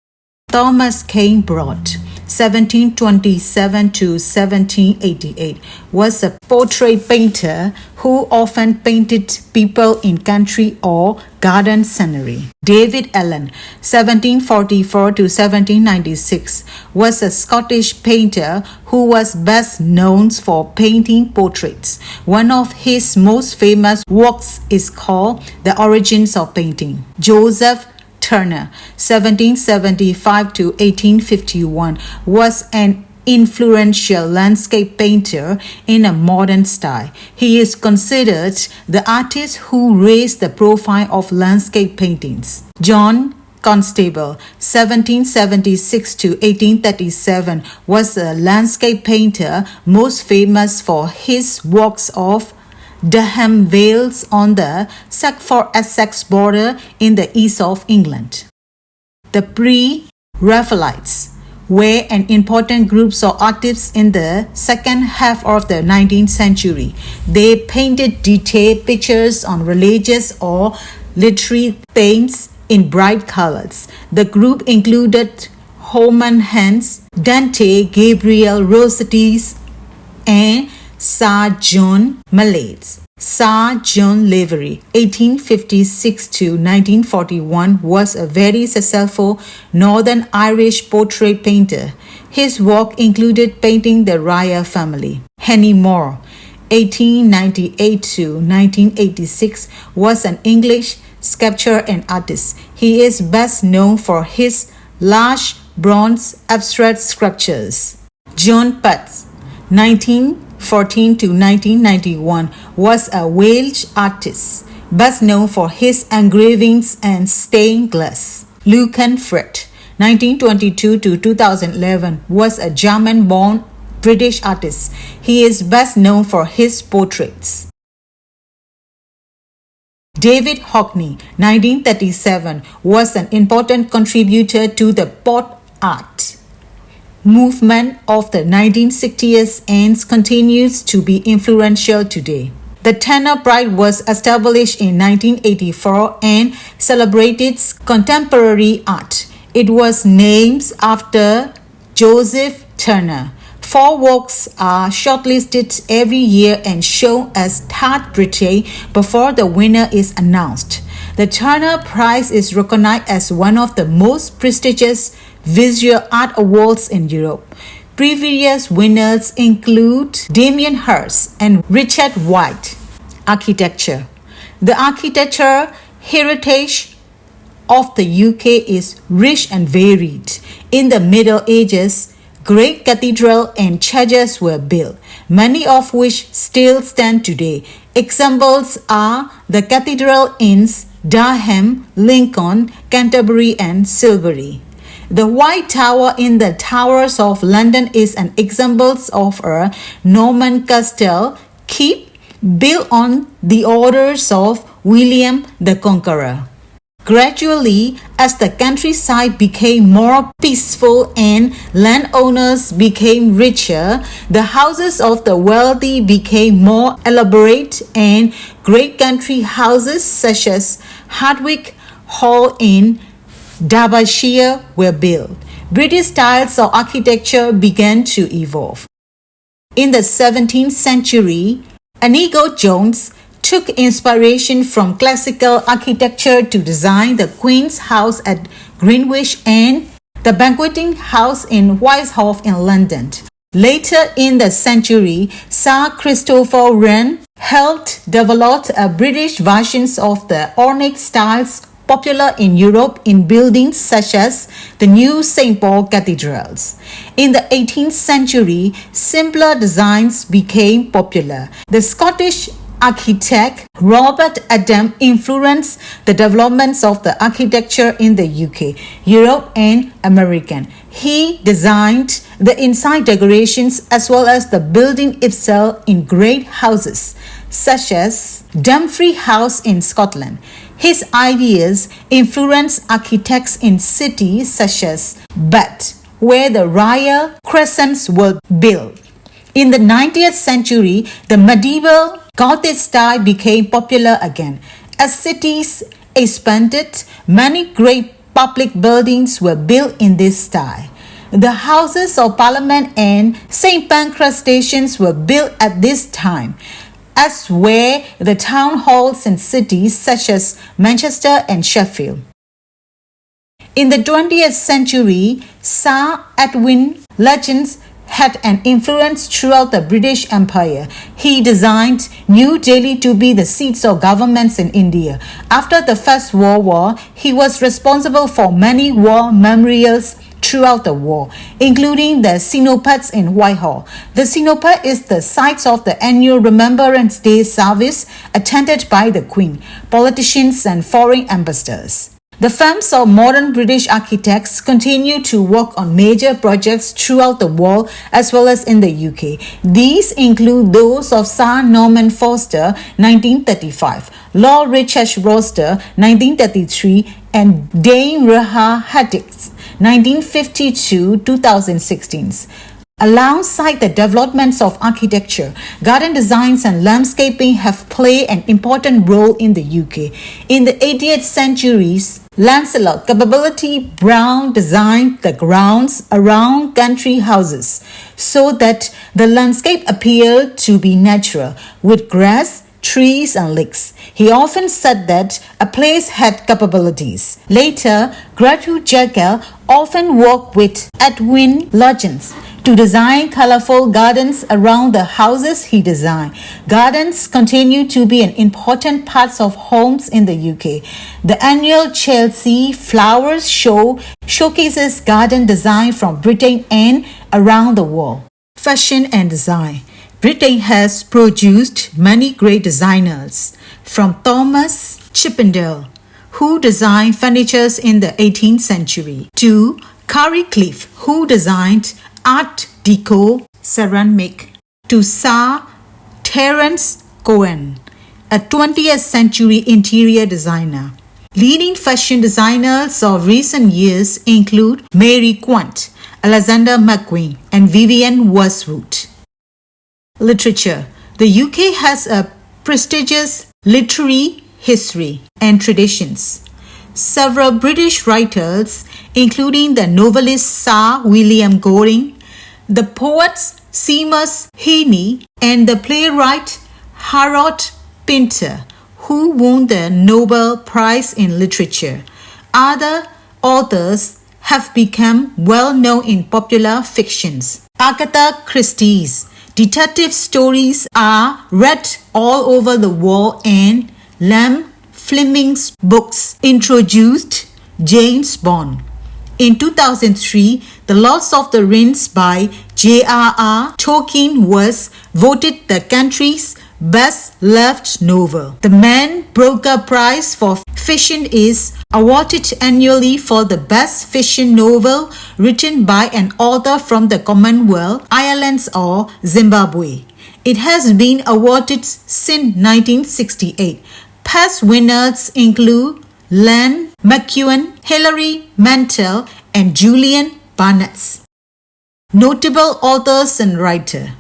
S1: Thomas Cain Broad, 1727 to 1788, was a portrait painter who often painted people in country or garden scenery. David Allen, 1744 to 1796, was a Scottish painter who was best known for painting portraits. One of his most famous works is called The Origins of Painting. Joseph Turner, 1775 to 1851, was an influential landscape painter in a modern style. He is considered the artist who raised the profile of landscape paintings. John Constable, 1776 to 1837, was a landscape painter most famous for his works of Durham Vales on the Sackford-Essex border in the east of England. The Pre-Raphaelites were an important group of artists in the second half of the 19th century. They painted detailed pictures on religious or literary themes in bright colors. The group included Holman Hunt, Dante Gabriel Rossetti, and Sir John Mallet. Sir John Lavery, 1856 to 1941, was a very successful Northern Irish portrait painter. His work included painting the royal family. Henry Moore, 1898 to 1986, was an English sculptor and artist. He is best known for his large bronze abstract sculptures. John Putz, 1914 to 1991, was a Welsh artist, best known for his engravings and stained glass. Lucan Fred, 1922 to 2011, was a German-born British artist. He is best known for his portraits. David Hockney, 1937, was an important contributor to the pop art movement of the 1960s and continues to be influential today. The Tanner Pride was established in 1984 and celebrated contemporary art. It was named after Joseph Turner. 4 works are shortlisted every year and shown as Tat Britain before the winner is announced. The Turner Prize is recognized as one of the most prestigious visual art awards in Europe. Previous winners include Damien Hirst and Richard White. Architecture. The architecture heritage of the UK is rich and varied. In the Middle Ages, great cathedrals and churches were built, many of which still stand today. Examples are the cathedral in Durham, Lincoln, Canterbury, and Silbury. The White Tower in the Towers of London is an example of a Norman castle keep built on the orders of William the Conqueror. Gradually, as the countryside became more peaceful and landowners became richer, the houses of the wealthy became more elaborate and great country houses such as Hardwick Hall in Derbyshire were built. British styles of architecture began to evolve. In the 17th century, Inigo Jones took inspiration from classical architecture to design the Queen's House at Greenwich and the Banqueting House in Whitehall in London. Later in the century, Sir Christopher Wren helped develop a British version of the ornate styles popular in Europe in buildings such as the new St. Paul cathedrals. In the 18th century, simpler designs became popular. The Scottish architect Robert Adam influenced the developments of the architecture in the UK, Europe, and America. He designed the inside decorations as well as the building itself in great houses. such as Dumfries House in Scotland. His ideas influenced architects in cities such as Bath, where the royal crescents were built. In the 19th century, the medieval Gothic style became popular again. As cities expanded, many great public buildings were built in this style. The Houses of Parliament and St. Pancras stations were built at this time, as were the town halls in cities such as Manchester and Sheffield. In the 20th century, Sir Edwin Lutyens had an influence throughout the British Empire. He designed New Delhi to be the seats of governments in India. After the First World War, he was responsible for many war memorials throughout the war, including the Cenopads in Whitehall. The Cenopad is the site of the annual Remembrance Day service attended by the Queen, politicians and foreign ambassadors. The firms of modern British architects continue to work on major projects throughout the world as well as in the UK. These include those of Sir Norman Foster, 1935, Lord Richard Roster, 1933, and Dame Reha Haddix, 1952-2016. Alongside the developments of architecture, garden designs and landscaping have played an important role in the UK. In the 18th centuries, Lancelot Capability Brown designed the grounds around country houses so that the landscape appeared to be natural, with grass, trees and lakes. He often said that a place had capabilities. Later, Gertrude Jekyll often worked with Edwin Lutyens to design colorful gardens around the houses he designed. Gardens continue to be an important part of homes in the UK. The annual Chelsea Flowers Show showcases garden design from Britain and around the world. Fashion and design. Britain has produced many great designers, from Thomas Chippendale, who designed furniture in the 18th century, to Carrie Cliff, who designed Art Deco ceramic, to Sir Terence Cohen, a 20th century interior designer. Leading fashion designers of recent years include Mary Quant, Alexander McQueen, and Vivienne Westwood. Literature. The UK has a prestigious literary history and traditions. Several British writers, including the novelist Sir William Goring, the poets Seamus Heaney, and the playwright Harold Pinter, who won the Nobel Prize in Literature. Other authors have become well known in popular fictions. Agatha Christie's detective stories are read all over the world, and Lam Fleming's books introduced James Bond. In 2003, The Lord of the Rings by J.R.R. Tolkien was voted the country's best-loved novel. The Man Booker Prize for Fiction is awarded annually for the best fiction novel written by an author from the Commonwealth, Ireland or Zimbabwe. It has been awarded since 1968. Past winners include Ian McEwan, Hilary Mantel, and Julian Barnes. Notable authors and writer: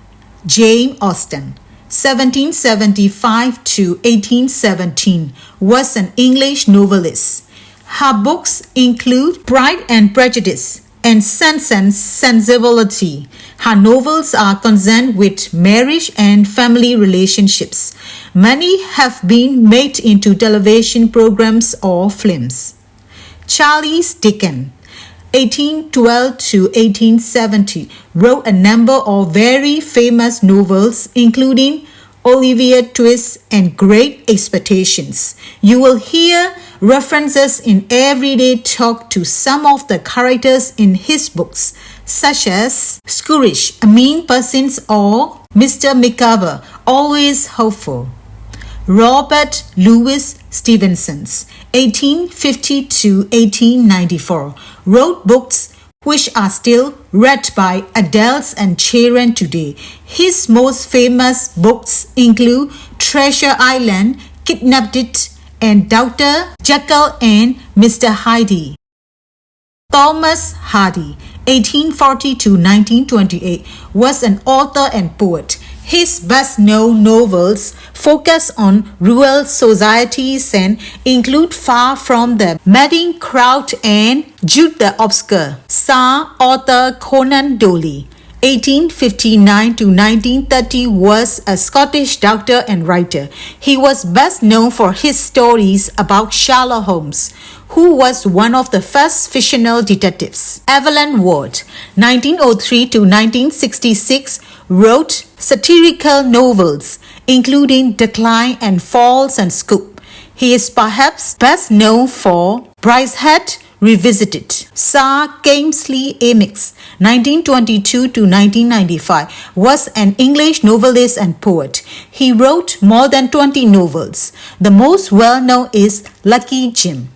S1: Jane Austen, 1775 to 1817, was an English novelist. Her books include Pride and Prejudice and Sense and Sensibility. Her novels are concerned with marriage and family relationships. Many have been made into television programs or films. Charles Dickens, 1812 to 1870, wrote a number of very famous novels, including Oliver Twist and Great Expectations. You will hear references in everyday talk to some of the characters in his books, such as Scrooge, a mean person, or Mr. Micawber, always hopeful. Robert Louis Stevenson, 1850 to 1894, wrote books which are still read by adults and children today. His most famous books include Treasure Island, Kidnapped It, and Dr. Jekyll and Mr. Hyde. Thomas Hardy, 1840 to 1928, was an author and poet. His best-known novels focus on rural societies and include Far from the Madding Crowd and Jude the Obscure. Sir Arthur Conan Doyle, 1859 to 1930, was a Scottish doctor and writer. He was best known for his stories about Sherlock Holmes, who was one of the first fictional detectives. Evelyn Waugh, 1903 to 1966, wrote satirical novels, including Decline and Falls and Scoop. He is perhaps best known for Brideshead Revisited. Sir Kingsley Amis, 1922 to 1995, was an English novelist and poet. He wrote more than 20 novels. The most well-known is Lucky Jim.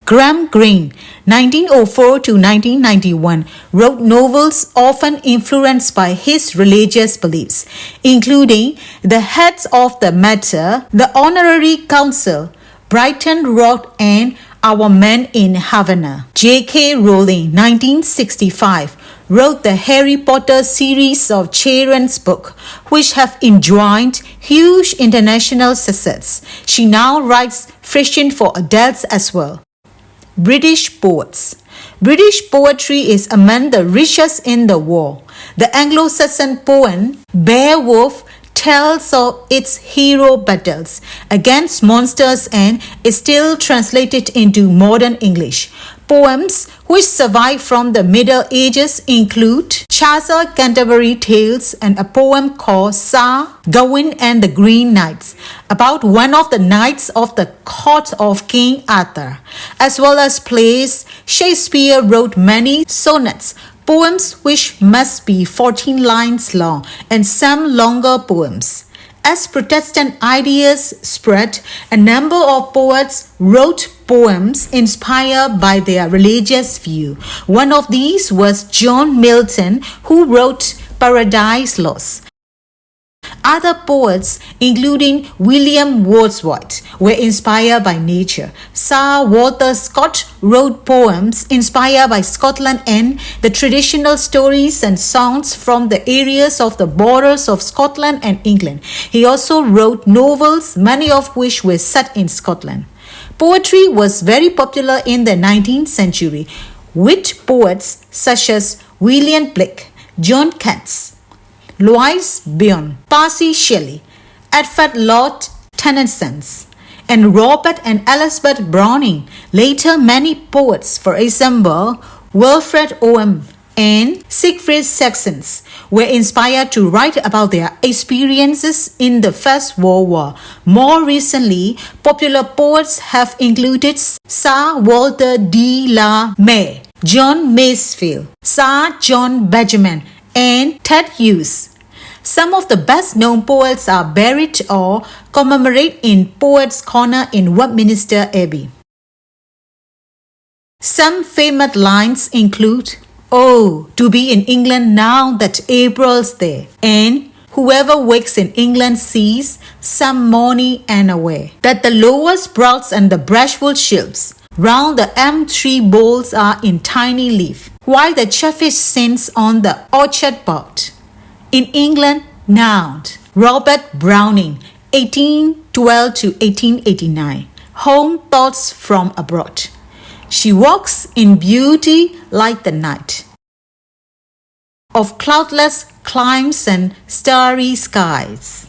S1: Graham Greene, 1904 to 1991, wrote novels often influenced by his religious beliefs, including The Heads of the Matter, The Honorary Council, Brighton Rock, and Our Men in Havana. J.K. Rowling, 1965, wrote the Harry Potter series of children's books, which have enjoyed huge international success. She now writes fiction for adults as well. British poets. British poetry is among the richest in the world. The Anglo-Saxon poem Beowulf tells of its hero battles against monsters and is still translated into modern English. Poems which survive from the Middle Ages include Chaucer Canterbury Tales and a poem called Sir Gawain and the Green Knights, about one of the knights of the court of King Arthur. As well as plays, Shakespeare wrote many sonnets, poems which must be 14 lines long, and some longer poems. As Protestant ideas spread, a number of poets wrote poems inspired by their religious view. One of these was John Milton, who wrote Paradise Lost. Other poets, including William Wordsworth, were inspired by nature. Sir Walter Scott wrote poems inspired by Scotland and the traditional stories and songs from the areas of the borders of Scotland and England. He also wrote novels, many of which were set in Scotland. Poetry was very popular in the 19th century, with poets such as William Blake, John Keats, Louis Byrne, Percy Shelley, Edward Lord Tennyson, and Robert and Elizabeth Browning. Later, many poets, for example, Wilfred Owen and Siegfried Saxon, were inspired to write about their experiences in the First World War. More recently, popular poets have included Sir Walter de la Mare, John Masefield, Sir John Benjamin, and Ted Hughes. Some of the best-known poets are buried or commemorate in Poets' Corner in Westminster Abbey. Some famous lines include, "Oh, to be in England now that April's there," and "Whoever wakes in England sees some morning and away that the lowest broads and the brushwood shields round the elm tree boles are in tiny leaf, while the chaffinch sings on the orchard bough. In England now." Robert Browning, 1812 to 1889. Home Thoughts from Abroad. She walks in beauty like the night of cloudless climes and starry skies,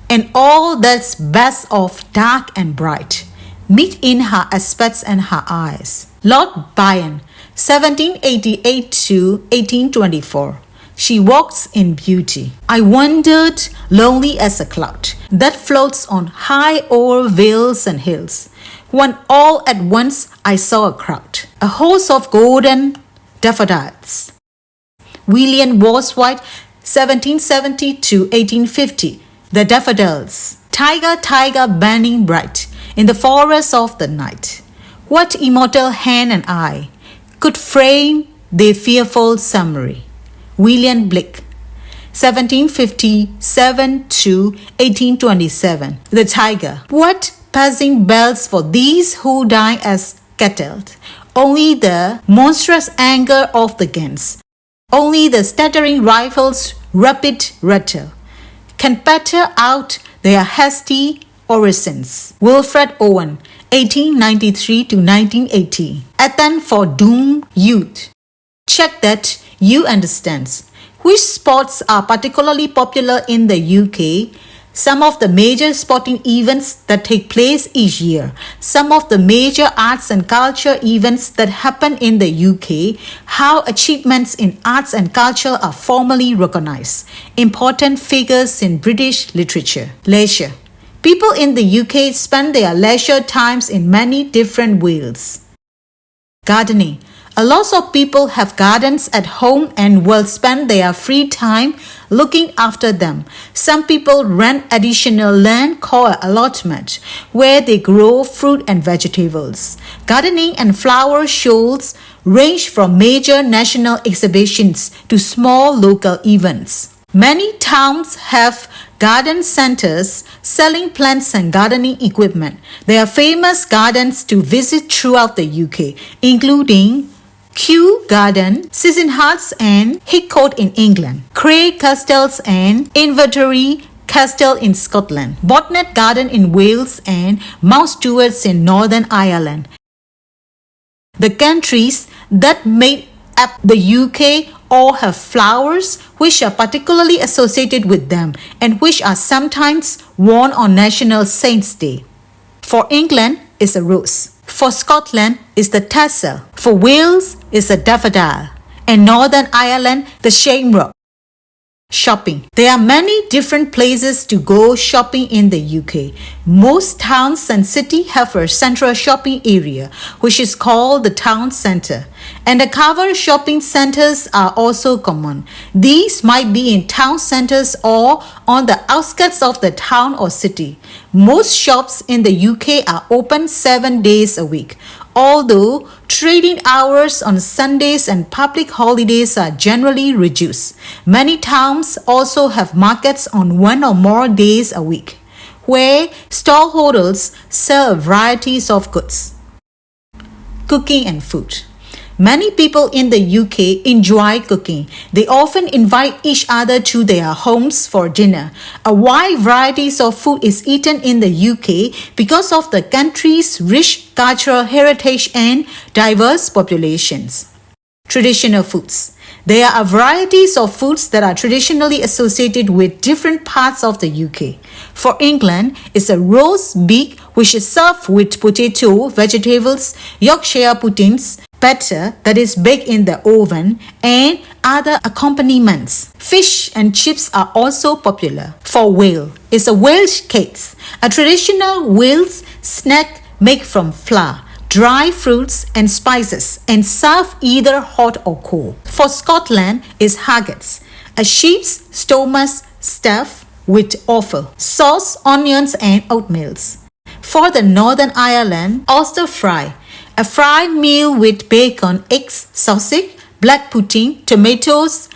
S1: and all that's best of dark and bright meet in her aspects and her eyes. Lord Byron, 1788 to 1824. She walks in beauty. I wandered lonely as a cloud that floats on high o'er vales and hills, when all at once I saw a crowd, a host of golden daffodils. William Wordsworth, 1770 to 1850. The daffodils. Tiger, tiger, burning bright in the forest of the night. What immortal hand and eye could frame their fearful summary? William Blake. 1757 to 1827. The tiger. What passing bells for these who die as cattle? Only the monstrous anger of the guns. Only the stuttering rifles' rapid rattle can patter out their hasty orisons. Wilfred Owen, 1893 to 1980. Athan for doomed youth. Check that you understand. Which sports are particularly popular in the UK? Some of the major sporting events that take place each year. Some of the major arts and culture events that happen in the UK. How achievements in arts and culture are formally recognized. Important figures in British literature. Leisure. People in the UK spend their leisure times in many different ways. Gardening. A lot of people have gardens at home and will spend their free time looking after them. Some people rent additional land called allotment, where they grow fruit and vegetables. Gardening and flower shows range from major national exhibitions to small local events. Many towns have garden centers selling plants and gardening equipment. There are famous gardens to visit throughout the UK, including Kew Garden, Citizens and Hickcote in England, Craig Castles and Inverary Castle in Scotland, Botnet Garden in Wales and Mount Stuart's in Northern Ireland. The countries that make up the UK all have flowers which are particularly associated with them and which are sometimes worn on National Saints' Day. For England, it's a rose. For Scotland, it's the tassel. For Wales, it's a daffodil. And Northern Ireland, the shamrock. Shopping. There are many different places to go shopping in the UK. Most towns and cities have a central shopping area, which is called the town centre. Undercover shopping centres are also common. These might be in town centres or on the outskirts of the town or city. Most shops in the UK are open 7 days a week. Although trading hours on Sundays and public holidays are generally reduced, many towns also have markets on 1 or more days a week, where stallholders sell varieties of goods. Cooking and food. Many people in the UK enjoy cooking. They often invite each other to their homes for dinner. A wide variety of food is eaten in the UK because of the country's rich cultural heritage and diverse populations. Traditional foods. There are varieties of foods that are traditionally associated with different parts of the UK. For England, it's a roast beef which is served with potato, vegetables, Yorkshire puddings, batter that is baked in the oven, and other accompaniments. Fish and chips are also popular. For Wales, it's a Welsh cakes, a traditional Wales snack made from flour, dry fruits and spices, and served either hot or cold. For Scotland, it's haggis, a sheep's stomach stuffed with offal, sauce, onions, and oatmeal. For the Northern Ireland, oyster fry, a fried meal with bacon, eggs, sausage, black pudding, tomatoes,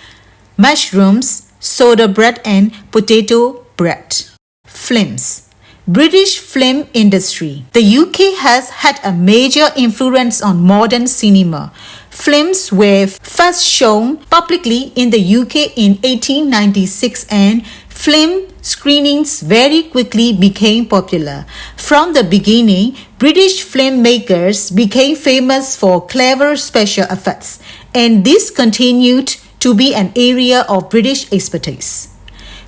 S1: mushrooms, soda bread, and potato bread. Films. British film industry. The UK has had a major influence on modern cinema. Films were first shown publicly in the UK in 1896 and film screenings very quickly became popular. From the beginning, British filmmakers became famous for clever special effects, and this continued to be an area of British expertise.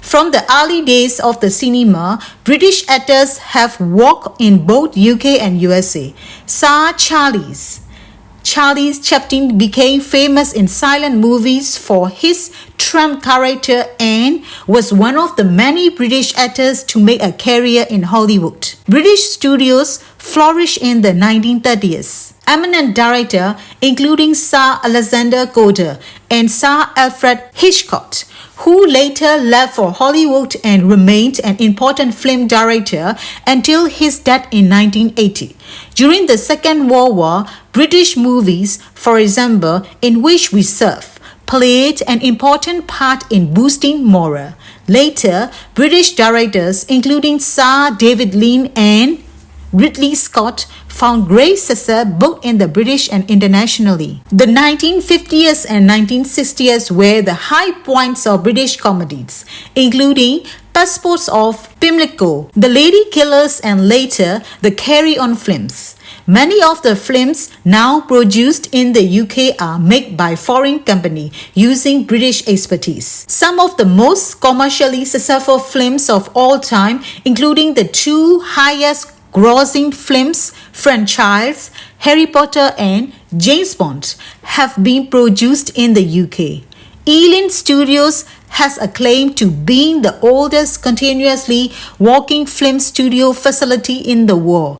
S1: From the early days of the cinema, British actors have worked in both UK and USA. Sir Charlie Chaplin became famous in silent movies for his Trump character and was one of the many British actors to make a career in Hollywood. British studios flourished in the 1930s. Eminent directors including Sir Alexander Goddard and Sir Alfred Hitchcock, who later left for Hollywood and remained an important film director until his death in 1980. During the Second World War, British movies, for example, In Which We Serve, played an important part in boosting morale. Later, British directors including Sir David Lean and Ridley Scott found great success both in the British and internationally. The 1950s and 1960s were the high points of British comedies, including Passports of Pimlico, The Lady Killers, and later the Carry On films. Many of the films now produced in the UK are made by foreign companies using British expertise. Some of the most commercially successful films of all time, including the two highest grossing films franchise, Harry Potter and James Bond, have been produced in the UK. Ealing Studios has a claim to being the oldest continuously working film studio facility in the world.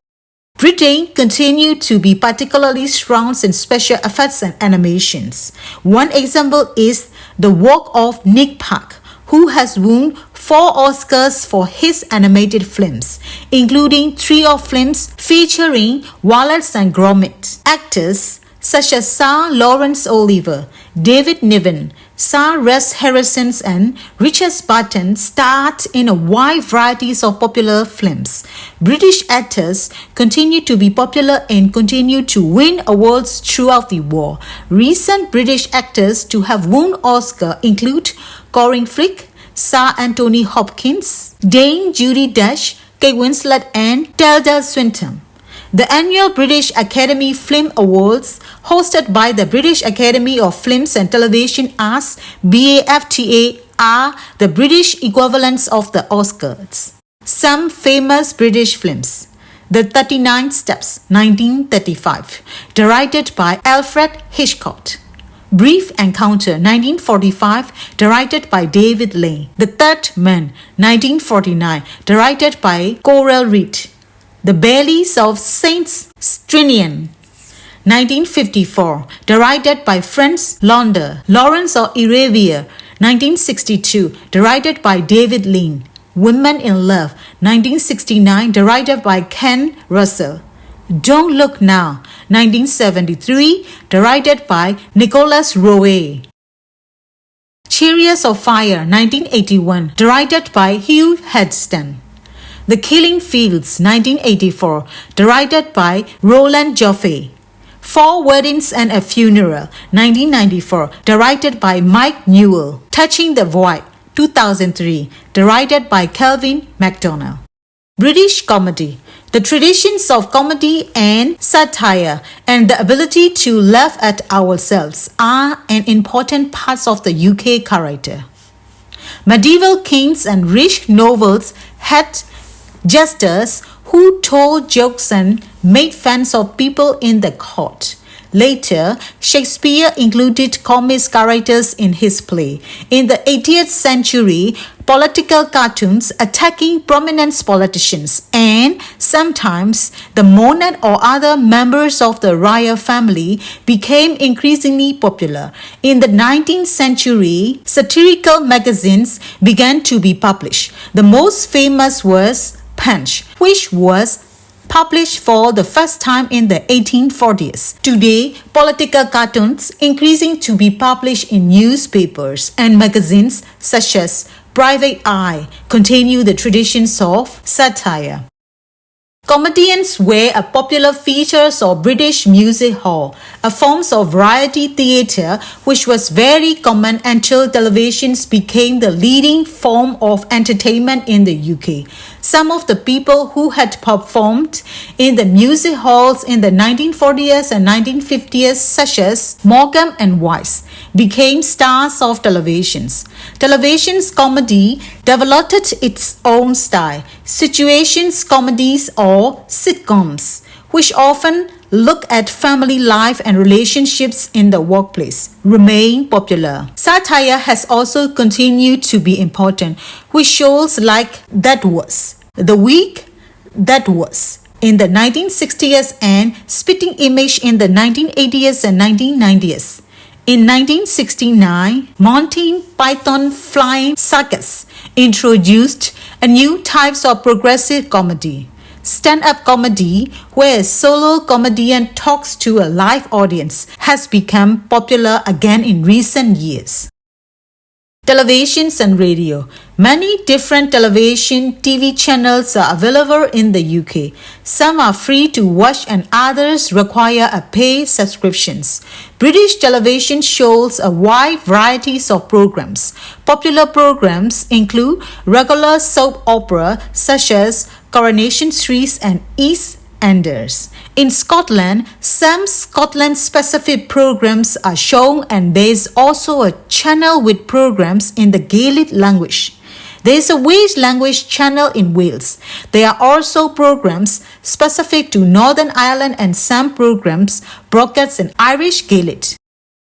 S1: Britain continued to be particularly strong in special effects and animations. One example is the work of Nick Park, who has won 4 Oscars for his animated films, including 3 of films featuring Wallace and Gromit. Actors such as Sir Lawrence Oliver, David Niven, Sir Rex Harrison and Richard Burton starred in a wide variety of popular films. British actors continue to be popular and continue to win awards throughout the war. Recent British actors to have won Oscar include Corinne Flick, Sir Anthony Hopkins, Dame Judi Dench, Kate Winslet and Tilda Swinton. The annual British Academy Film Awards, hosted by the British Academy of Films and Television Arts (BAFTA), are the British equivalents of the Oscars. Some famous British films: The 39 Steps, 1935, directed by Alfred Hitchcock. Brief Encounter, 1945, directed by David Lean. The Third Man, 1949, directed by Coral Reed. The Bellies of Saint Strianion, 1954, directed by Franz Launder. Lawrence of Arabia, 1962, directed by David Lean. Women in Love, 1969, directed by Ken Russell. Don't Look Now, 1973, directed by Nicholas Rowe. Chariots of Fire, 1981, directed by Hugh Heston. The Killing Fields, 1984, directed by Roland Joffe. 4 Weddings and a Funeral, 1994, directed by Mike Newell. Touching the Void, 2003, directed by Kelvin MacDonald. British Comedy. The traditions of comedy and satire and the ability to laugh at ourselves are an important part of the UK character. Medieval kings and rich nobles had jesters who told jokes and made fun of people in the court. Later, Shakespeare included comic characters in his play. In the 18th century, political cartoons attacking prominent politicians and sometimes the monarch or other members of the royal family became increasingly popular. In the 19th century, satirical magazines began to be published. The most famous was Punch, which was published for the first time in the 1840s. Today, political cartoons increasing to be published in newspapers and magazines such as Private Eye continue the traditions of satire. Comedians were a popular feature of British music hall, a form of variety theatre which was very common until television became the leading form of entertainment in the UK. Some of the people who had performed in the music halls in the 1940s and 1950s, such as Morecambe and Wise, became stars of televisions. Television's comedy developed its own style, situations comedies or sitcoms, which often look at family life and relationships in the workplace, remain popular. Satire has also continued to be important, with shows like That Was, The Week That Was in the 1960s and Spitting Image in the 1980s and 1990s. In 1969, Monty Python Flying Circus introduced a new type of progressive comedy. Stand-up comedy, where a solo comedian talks to a live audience, has become popular again in recent years. Televisions and radio. Many different television TV channels are available in the UK. Some are free to watch and others require a paid subscriptions. British television shows a wide variety of programs. Popular programs include regular soap opera such as Coronation Street and EastEnders. In Scotland, some Scotland-specific programs are shown and there is also a channel with programs in the Gaelic language. There is a Welsh language channel in Wales. There are also programs specific to Northern Ireland and some programs broadcast in Irish Gaelic.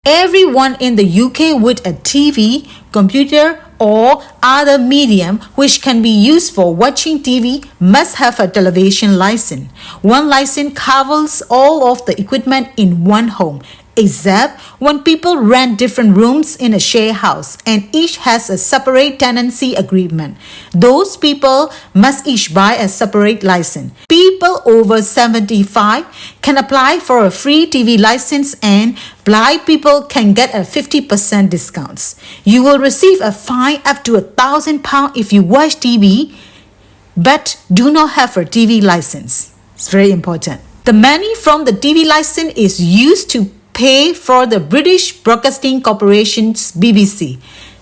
S1: Everyone in the UK with a TV, computer, or other medium which can be used for watching TV must have a television license. One license covers all of the equipment in one home, except when people rent different rooms in a share house and each has a separate tenancy agreement. Those people must each buy a separate license. People over 75 can apply for a free TV license and blind people can get a 50% discount. You will receive a fine up to £1,000 if you watch TV but do not have a TV license. It's very important. The money from the TV license is used to pay for the British Broadcasting Corporation's BBC.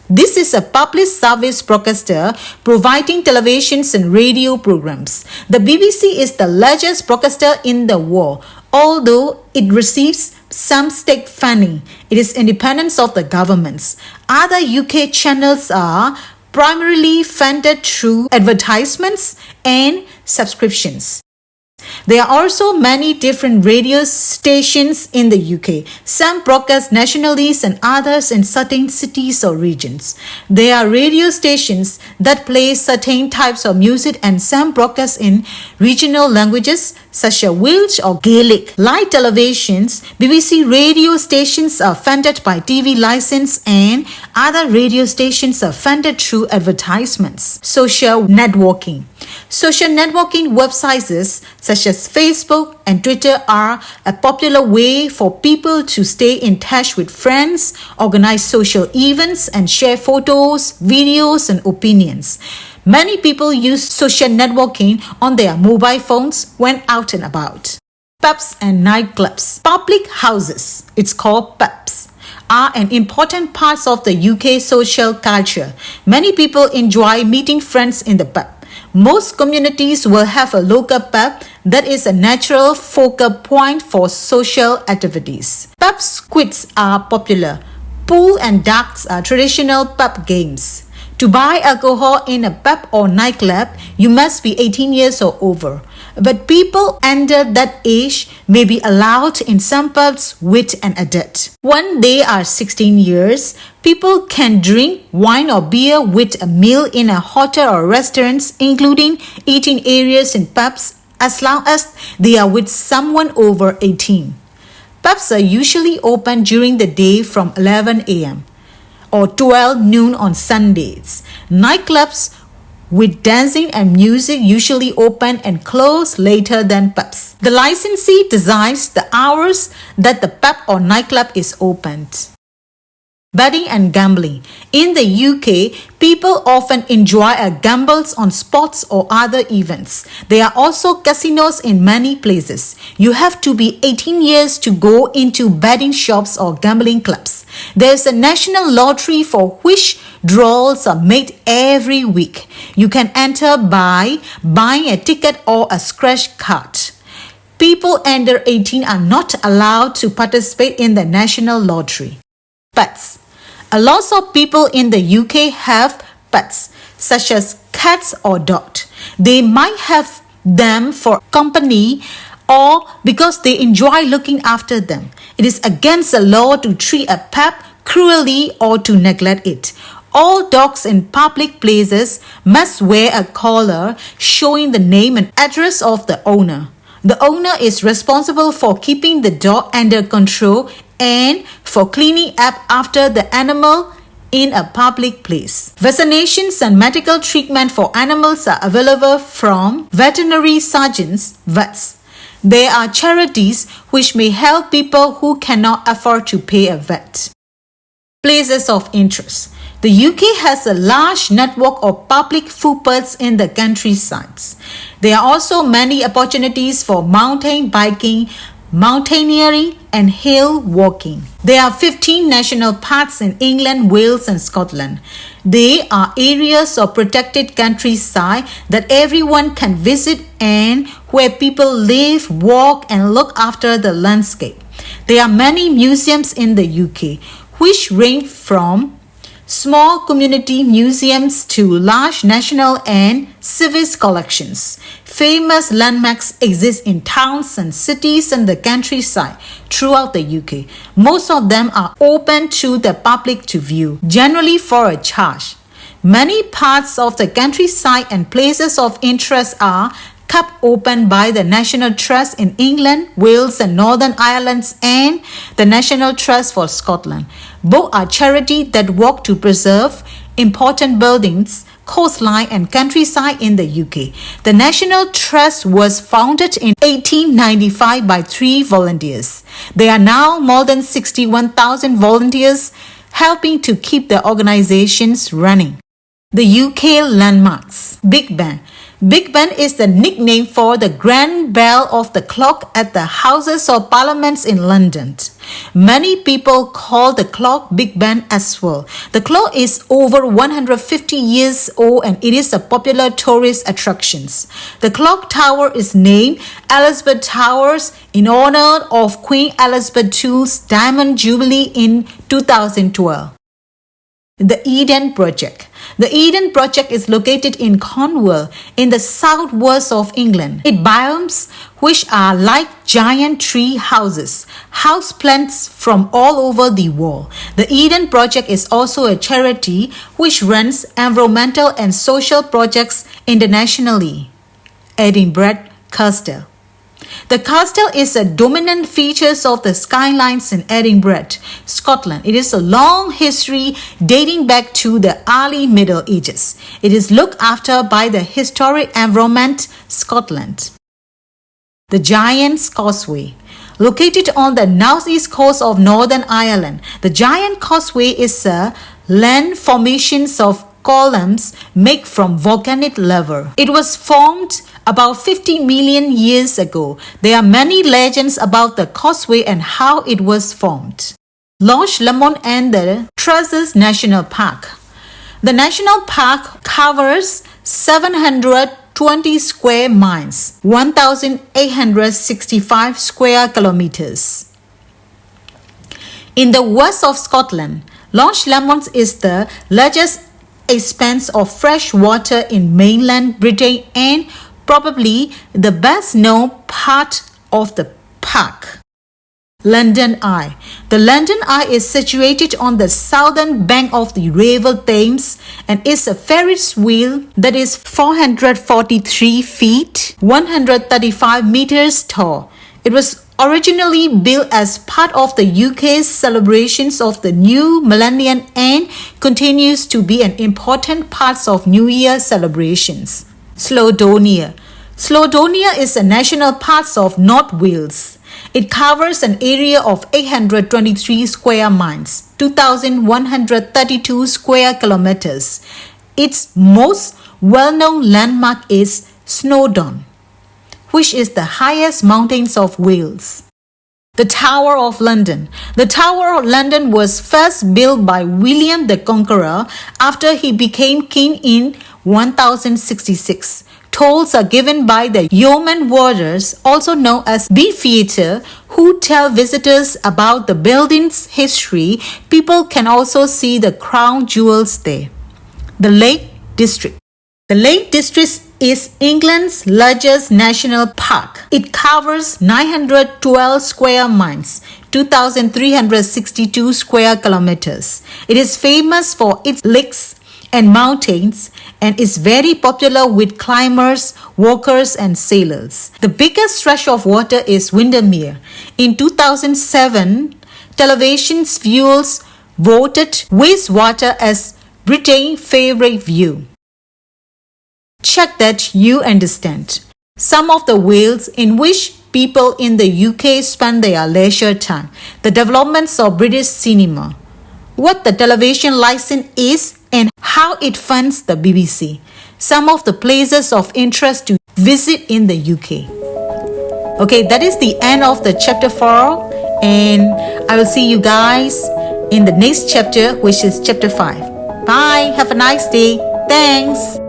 S1: This is a public service broadcaster providing televisions and radio programs. The BBC is the largest broadcaster in the world. Although it receives some state funding, it is independent of the governments. Other UK channels are primarily funded through advertisements and subscriptions. There are also many different radio stations in the UK. Some broadcast nationally and others in certain cities or regions. There are radio stations that play certain types of music and some broadcast in regional languages such as Welsh or Gaelic. Like televisions, BBC radio stations are funded by TV license and other radio stations are funded through advertisements. Social networking. Social networking websites such as Facebook and Twitter are a popular way for people to stay in touch with friends, organize social events, and share photos, videos, and opinions. Many people use social networking on their mobile phones when out and about. Pubs and nightclubs. Public houses, it's called pubs, are an important part of the UK social culture. Many people enjoy meeting friends in the pub. Most communities will have a local pub that is a natural focal point for social activities. Pub quiz are popular. Pool and darts are traditional pub games. To buy alcohol in a pub or nightclub, you must be 18 years or over. But people under that age may be allowed in some pubs with an adult. When they are 16 years, people can drink wine or beer with a meal in a hotel or restaurants, including eating areas in pubs, as long as they are with someone over 18. Pubs are usually open during the day from 11 a.m. or 12 noon on Sundays. Nightclubs with dancing and music usually open and close later than pubs. The licensee decides the hours that the pub or nightclub is opened. Betting and gambling. In the UK, people often enjoy gambles on sports or other events. There are also casinos in many places. You have to be 18 years to go into betting shops or gambling clubs. There is a national lottery for which draws are made every week. You can enter by buying a ticket or a scratch card. People under 18 are not allowed to participate in the national lottery. Pets. A lot of people in the UK have pets, such as cats or dogs. They might have them for company or because they enjoy looking after them. It is against the law to treat a pet cruelly or to neglect it. All dogs in public places must wear a collar showing the name and address of the owner. The owner is responsible for keeping the dog under control and for cleaning up after the animal in a public place. Vaccinations and medical treatment for animals are available from veterinary surgeons, vets. There are charities which may help people who cannot afford to pay a vet. Places of interest. The UK has a large network of public footpaths in the countrysides. There are also many opportunities for mountain biking, mountaineering, and hill walking. There are 15 national parks in England, Wales, and Scotland. They are areas of protected countryside that everyone can visit and where people live, walk, and look after the landscape. There are many museums in the UK, which range from small community museums to large national and civic collections. Famous landmarks exist in towns and cities and the countryside throughout the UK. Most of them are open to the public to view, generally for a charge. Many parts of the countryside and places of interest are kept open by the National Trust in England, Wales, and Northern Ireland and the National Trust for Scotland. Both are charities that work to preserve important buildings, coastline, and countryside in the UK. The National Trust was founded in 1895 by 3 volunteers. There are now more than 61,000 volunteers helping to keep the organizations running. The UK landmarks. Big Ben. Big Ben is the nickname for the grand bell of the clock at the Houses of Parliament in London. Many people call the clock Big Ben as well. The clock is over 150 years old and it is a popular tourist attraction. The clock tower is named Elizabeth Towers in honor of Queen Elizabeth II's Diamond Jubilee in 2012. The Eden Project. The Eden Project is located in Cornwall in the southwest of England. It biomes which are like giant tree houses, house plants from all over the world. The Eden Project is also a charity which runs environmental and social projects internationally. Edinburgh Castle. The castle is a dominant feature of the skylines in Edinburgh, Scotland. It is a long history dating back to the early Middle Ages. It is looked after by the Historic Environment Scotland. The Giant's Causeway. Located on the northeast coast of Northern Ireland, the Giant Causeway is a land formation of columns made from volcanic lava. It was formed about 50 million years ago. There are many legends about the causeway and how it was formed. Loch Lomond and the Trusses National Park. The national park covers 720 square miles, 1,865 square kilometers. In the west of Scotland, Loch Lomond is the largest expanse of fresh water in mainland Britain and probably the best known part of the park. London Eye. The London Eye is situated on the southern bank of the River Thames and is a Ferris wheel that is 443 feet, 135 meters tall. It was originally built as part of the UK's celebrations of the new millennium and continues to be an important part of New Year celebrations. Snowdonia. Snowdonia is a national park of North Wales. It covers an area of 823 square miles, 2,132 square kilometers. Its most well-known landmark is Snowdon, which is the highest mountains of Wales. The Tower of London. The Tower of London was first built by William the Conqueror after he became king in 1066. Tolls are given by the yeoman warders, also known as beefeater, who tell visitors about the building's history. People can also see the crown jewels there. The Lake District. The Lake District is England's largest national park. It covers 912 square miles, 2,362 square kilometers. It is famous for its lakes and mountains and is very popular with climbers, walkers, and sailors. The biggest stretch of water is Windermere. In 2007, television viewers voted wastewater as Britain's favorite view. Check that you understand some of the ways in which people in the UK spend their leisure time, the developments of British cinema, what the television license is and how it funds the BBC, some of the places of interest to visit in the UK. Okay, that is the end of the chapter 4, and I will see you guys in the next chapter, which is chapter 5. Bye. Have a nice day. Thanks.